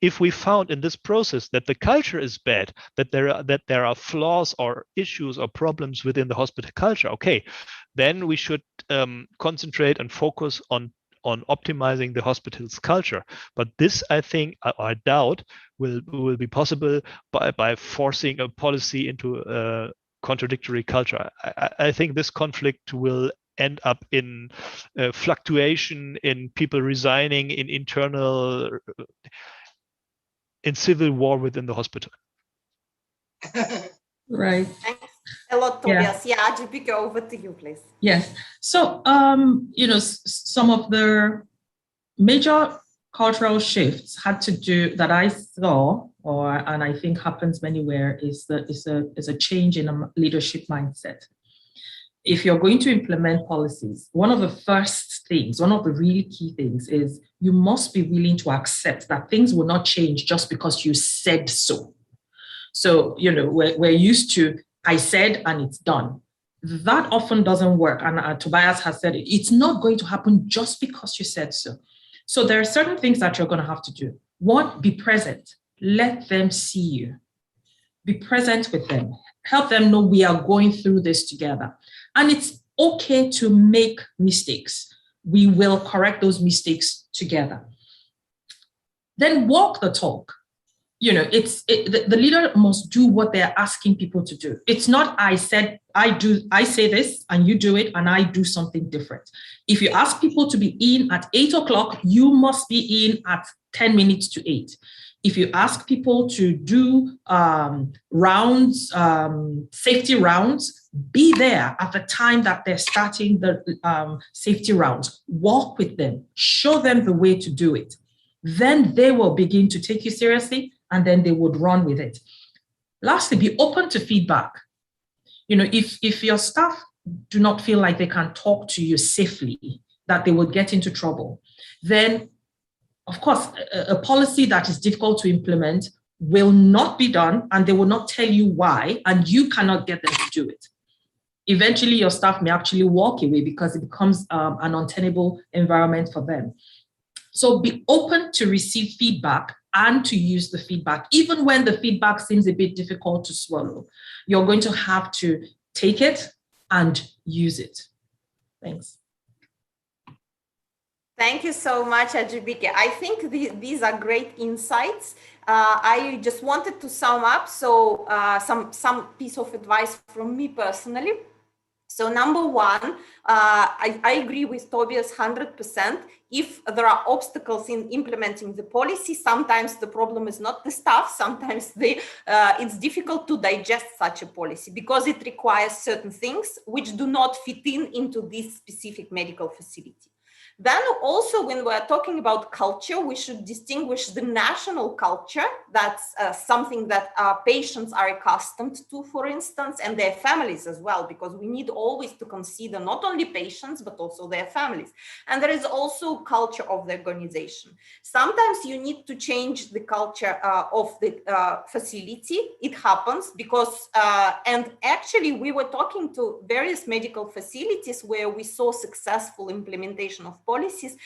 If we found in this process that the culture is bad, that there are flaws or issues or problems within the hospital culture, okay, then we should concentrate and focus on optimizing the hospital's culture. But this, I think, I doubt will be possible by forcing a policy into a contradictory culture. I think this conflict will end up in fluctuation, in people resigning, in civil war within the hospital. Right. Thanks a lot, Tobias. Yeah, Ajibiki, over to you, please. Yes. So, some of the major cultural shifts had to do that I saw, and I think happens anywhere, is a change in a leadership mindset. If you're going to implement policies, one of the really key things is you must be willing to accept that things will not change just because you said so. So, we're used to, I said and it's done. That often doesn't work. And Tobias has said it's not going to happen just because you said so. So there are certain things that you're going to have to do. One, be present. Let them see you. Be present with them. Help them know we are going through this together. And it's okay to make mistakes. We will correct those mistakes together. Then walk the talk. The leader must do what they're asking people to do. It's not I say this and you do it and I do something different. If you ask people to be in at 8 o'clock, you must be in at 10 minutes to 8. If you ask people to do rounds, safety rounds, be there at the time that they're starting the safety rounds. Walk with them, show them the way to do it. Then they will begin to take you seriously, and then they would run with it. Lastly, be open to feedback. If your staff do not feel like they can talk to you safely, that they will get into trouble, then of course, a policy that is difficult to implement will not be done, and they will not tell you why, and you cannot get them to do it. Eventually, your staff may actually walk away because it becomes an untenable environment for them. So be open to receive feedback and to use the feedback. Even when the feedback seems a bit difficult to swallow, you're going to have to take it, and use it. Thanks. Thank you so much, Ajibike. I think these are great insights. I just wanted to sum up. So some piece of advice from me personally. So number one, I agree with Tobias 100%. If there are obstacles in implementing the policy, sometimes the problem is not the staff. Sometimes it's difficult to digest such a policy because it requires certain things which do not fit into this specific medical facility. Then also, when we're talking about culture, we should distinguish the national culture. That's something that our patients are accustomed to, for instance, and their families as well, because we need always to consider not only patients, but also their families. And there is also culture of the organization. Sometimes you need to change the culture of the facility. It happens because, and actually we were talking to various medical facilities where we saw successful implementation of policies,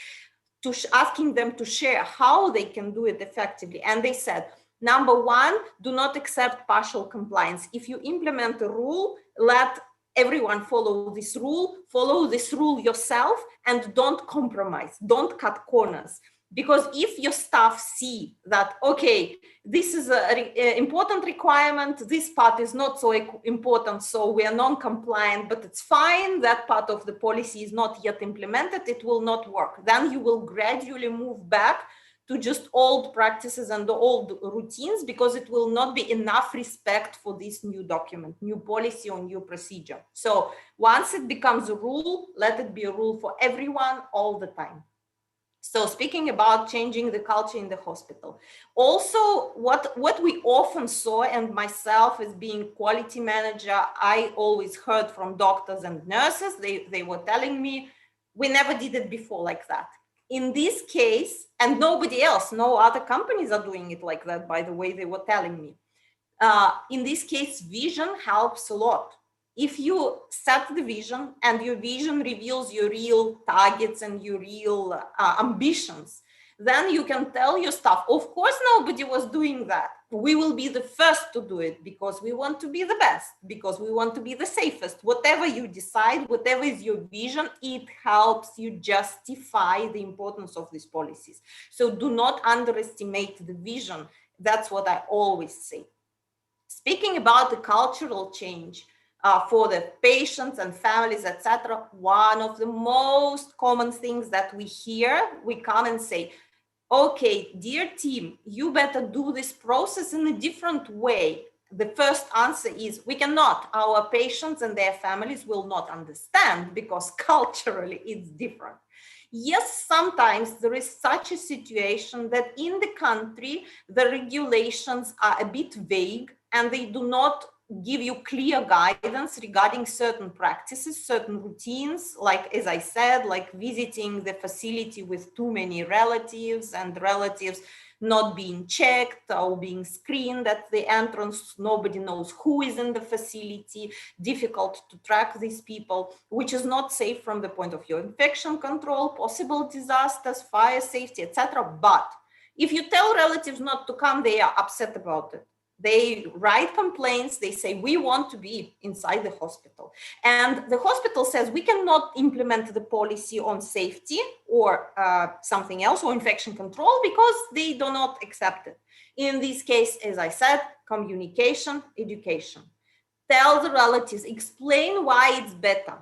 asking them to share how they can do it effectively. And they said, number one, do not accept partial compliance. If you implement a rule, let everyone follow this rule yourself, and don't compromise, don't cut corners. Because if your staff see that, okay, this is an important requirement, this part is not so important, so we are non-compliant, but it's fine, that part of the policy is not yet implemented, it will not work. Then you will gradually move back to just old practices and the old routines, because it will not be enough respect for this new document, new policy or new procedure. So once it becomes a rule, let it be a rule for everyone all the time. So speaking about changing the culture in the hospital, also what we often saw, and myself as being quality manager, I always heard from doctors and nurses, they were telling me, we never did it before like that. In this case, and nobody else, no other companies are doing it like that, by the way, they were telling me. In this case, vision helps a lot. If you set the vision and your vision reveals your real targets and your real ambitions, then you can tell your staff, of course, nobody was doing that. We will be the first to do it because we want to be the best, because we want to be the safest. Whatever you decide, whatever is your vision, it helps you justify the importance of these policies. So do not underestimate the vision. That's what I always say. Speaking about the cultural change, for the patients and families, etc., one of the most common things that we hear, we come and say, okay, dear team, you better do this process in a different way. The first answer is, we cannot. Our patients and their families will not understand because culturally it's different. Yes, sometimes there is such a situation that in the country, the regulations are a bit vague and they do not give you clear guidance regarding certain practices, certain routines, like, as I said, like visiting the facility with too many relatives and relatives not being checked or being screened at the entrance. Nobody knows who is in the facility, difficult to track these people, which is not safe from the point of view of infection control, possible disasters, fire safety, etc. But if you tell relatives not to come, they are upset about it. They write complaints, they say, we want to be inside the hospital. And the hospital says, we cannot implement the policy on safety or something else, or infection control, because they do not accept it. In this case, as I said, communication, education. Tell the relatives, explain why it's better.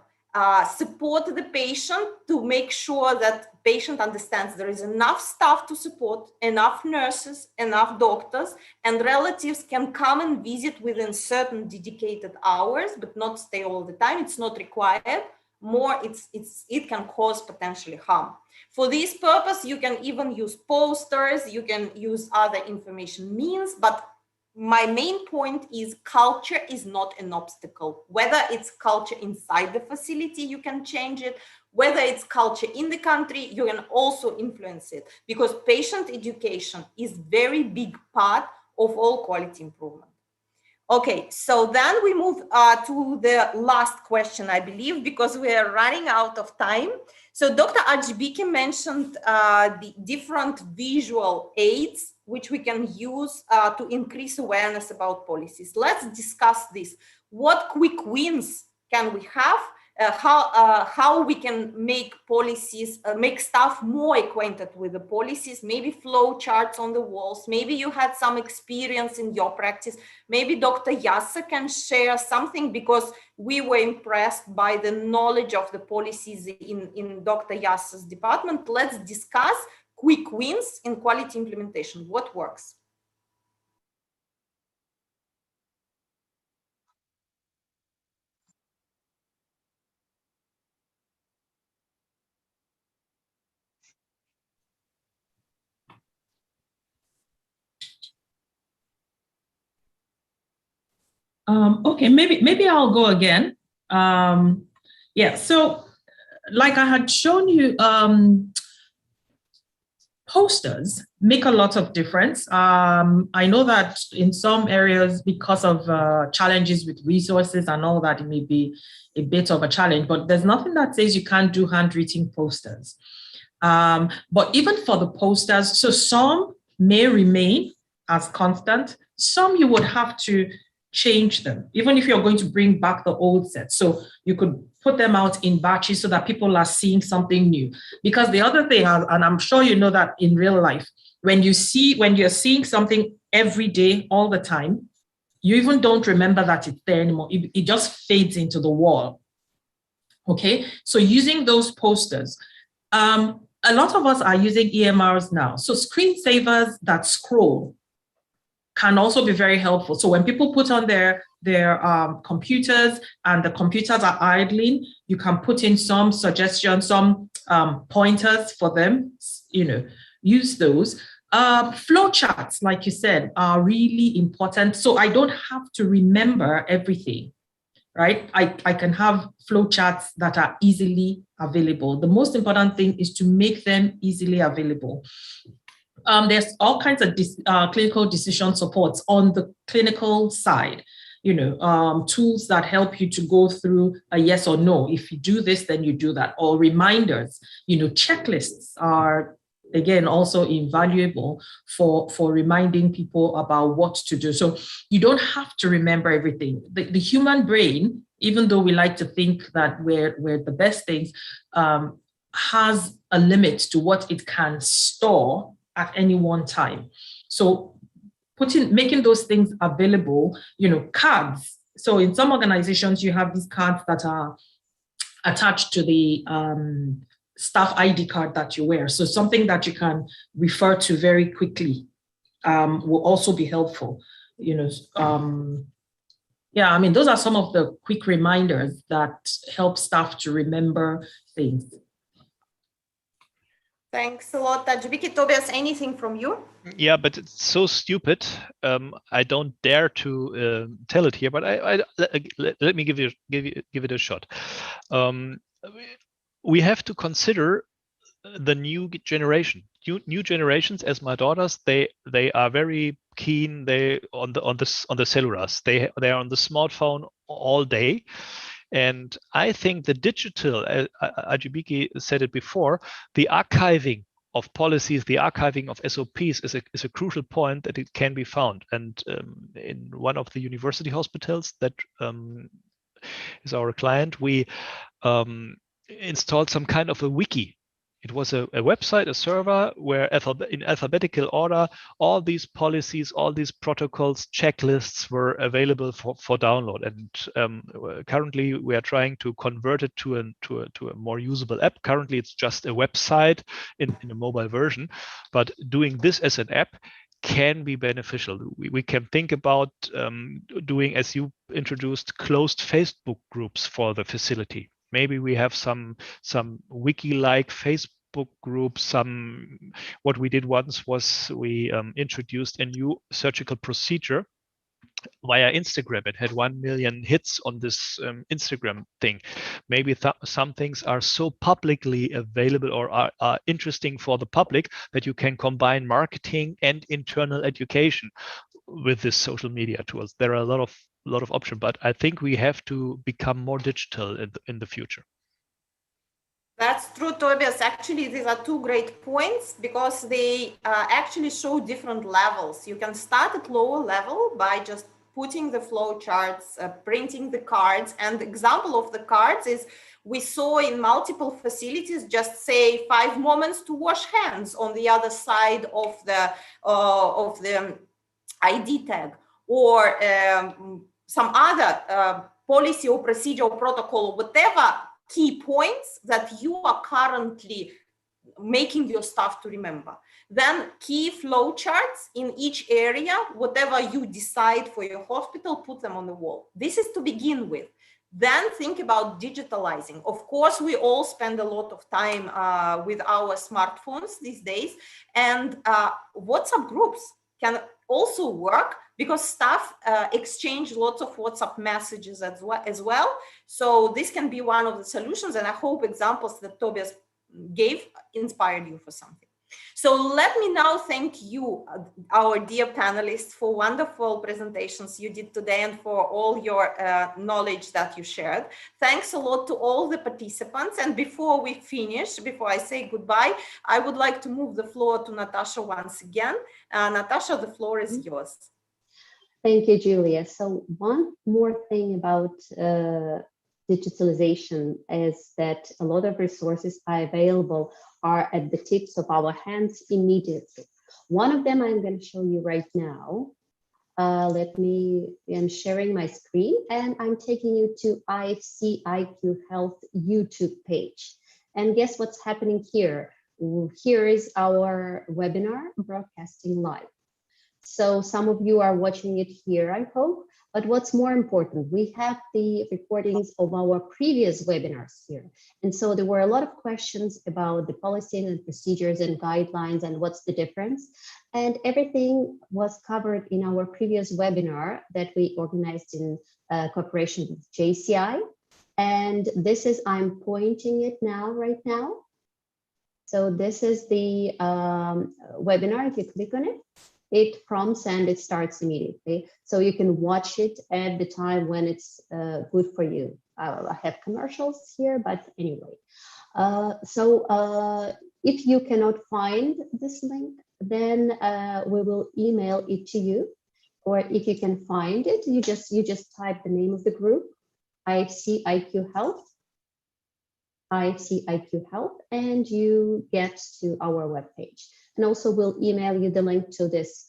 Support the patient to make sure that patient understands there is enough staff to support, enough nurses, enough doctors, and relatives can come and visit within certain dedicated hours, but not stay all the time. It's not required. More, it can cause potentially harm. For this purpose, you can even use posters, you can use other information means, but my main point is culture is not an obstacle. Whether it's culture inside the facility, you can change it. Whether it's culture in the country, you can also influence it, because patient education is very big part of all quality improvement. Okay, so then we move to the last question, I believe, because we are running out of time. So Dr. Ajibike mentioned the different visual aids which we can use to increase awareness about policies. Let's discuss this. What quick wins can we have, how we can make policies, make staff more acquainted with the policies, maybe flow charts on the walls. Maybe you had some experience in your practice. Maybe Dr. Yassa can share something, because we were impressed by the knowledge of the policies in Dr. Yassa's department. Let's discuss quick wins in quality implementation. What works? Okay, maybe I'll go again. Yeah, so like I had shown you, posters make a lot of difference. I know that in some areas, because of challenges with resources and all that, it may be a bit of a challenge, but there's nothing that says you can't do handwritten posters. But even for the posters, so some may remain as constant, some you would have to change them, even if you're going to bring back the old set. So you could put them out in batches so that people are seeing something new. Because the other thing, and I'm sure you know that in real life, when you're seeing something every day, all the time, you even don't remember that it's there anymore. It just fades into the wall. Okay, so using those posters, a lot of us are using EMRs now. So screensavers that scroll can also be very helpful. So when people put on their computers and the computers are idling, you can put in some suggestions, some pointers for them, use those. Flow charts, like you said, are really important. So I don't have to remember everything, right? I can have flow charts that are easily available. The most important thing is to make them easily available. There's all kinds of clinical decision supports on the clinical side, tools that help you to go through a yes or no. If you do this, then you do that. Or reminders, checklists are, again, also invaluable for reminding people about what to do. So you don't have to remember everything. The human brain, even though we like to think that we're the best things, has a limit to what it can store at any one time. So making those things available, cards. So in some organizations, you have these cards that are attached to the staff ID card that you wear. So something that you can refer to very quickly will also be helpful. Those are some of the quick reminders that help staff to remember things. Thanks a lot, Tajibiki. Tobias, anything from you? Yeah, but it's so stupid. I don't dare to tell it here, but let me give it a shot. We have to consider the new generation. New generations, as my daughters, they are very keen. They on the cellulars. They are on the smartphone all day. And I think the digital, Ajibiki said it before, the archiving of policies, the archiving of SOPs is a crucial point that it can be found. And in one of the university hospitals that is our client, we installed some kind of a wiki. It was a website, a server, where in alphabetical order, all these policies, all these protocols, checklists were available for download. And currently, we are trying to convert it to a more usable app. Currently, it's just a website in a mobile version. But doing this as an app can be beneficial. We can think about doing, as you introduced, closed Facebook groups for the facility. Maybe we have some wiki-like Facebook groups. What we did once was we introduced a new surgical procedure via Instagram. It had 1 million hits on this Instagram thing. Maybe some things are so publicly available or are interesting for the public that you can combine marketing and internal education with this social media tools. There are a lot of options, but I think we have to become more digital in the future. That's true, Tobias. Actually, these are two great points, because they actually show different levels. You can start at lower level by just putting the flow charts, printing the cards. And the example of the cards is we saw in multiple facilities just say 5 moments to wash hands on the other side of the ID tag, or some other policy or procedure or protocol, or whatever key points that you are currently making your staff to remember. Then key flow charts in each area, whatever you decide for your hospital, put them on the wall. This is to begin with. Then think about digitalizing. Of course, we all spend a lot of time with our smartphones these days, and WhatsApp groups can also work because staff exchange lots of WhatsApp messages as well. So this can be one of the solutions, and I hope examples that Tobias gave inspired you for something. So let me now thank you, our dear panelists, for wonderful presentations you did today and for all your knowledge that you shared. Thanks a lot to all the participants. And before we finish, before I say goodbye, I would like to move the floor to Natasha once again. Natasha, the floor is yours. Thank you, Julia. So one more thing about digitalization is that a lot of resources are available are at the tips of our hands immediately. One of them I'm going to show you right now. I'm sharing my screen and I'm taking you to IFC IQ Health YouTube page. And guess what's happening here? Here is our webinar broadcasting live. So some of you are watching it here, I hope. But what's more important, we have the recordings of our previous webinars here. And so there were a lot of questions about the policy and procedures and guidelines and what's the difference. And everything was covered in our previous webinar that we organized in cooperation with JCI. And this is, I'm pointing it now, right now. So this is the webinar. If you click on it, it prompts and it starts immediately. So you can watch it at the time when it's good for you. I have commercials here, but anyway. If you cannot find this link, then we will email it to you. Or if you can find it, you just type the name of the group, IFC IQ Health, IFC IQ Health, and you get to our webpage. And also we'll email you the link to this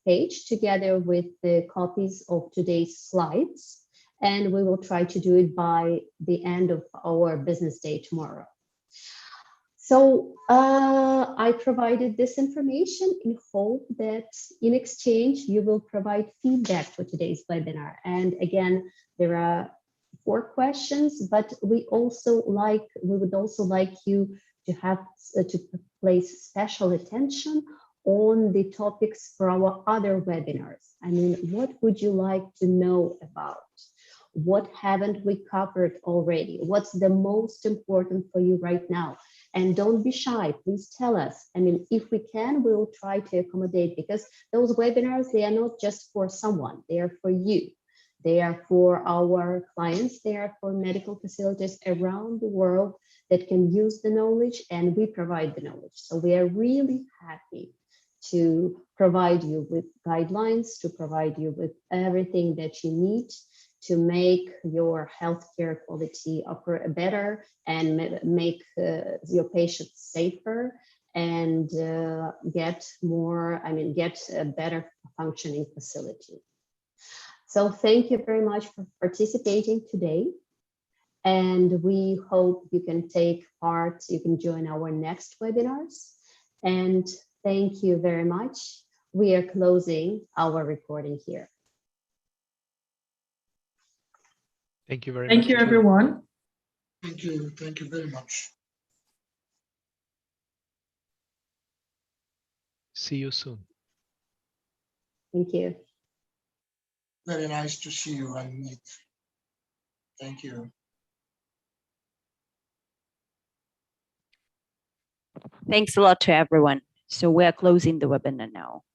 page together with the copies of today's slides. And we will try to do it by the end of our business day tomorrow. So I provided this information in hope that in exchange, you will provide feedback for today's webinar. And again, there are 4 questions, but we would also like you to have to place special attention on the topics for our other webinars. I mean, what would you like to know about? What haven't we covered already? What's the most important for you right now? And don't be shy, please tell us. I mean, if we can, we'll try to accommodate, because those webinars, they are not just for someone, they are for you. They are for our clients, they are for medical facilities around the world that can use the knowledge, and we provide the knowledge. So we are really happy to provide you with guidelines, to provide you with everything that you need to make your healthcare quality better and make your patients safer and get a better functioning facility. So thank you very much for participating today. And we hope you can take part, you can join our next webinars. And thank you very much. We are closing our recording here. Thank you very much. Thank you, everyone. Thank you very much. See you soon. Thank you. Very nice to see you and meet. Thank you. Thanks a lot to everyone. So we're closing the webinar now. Bye.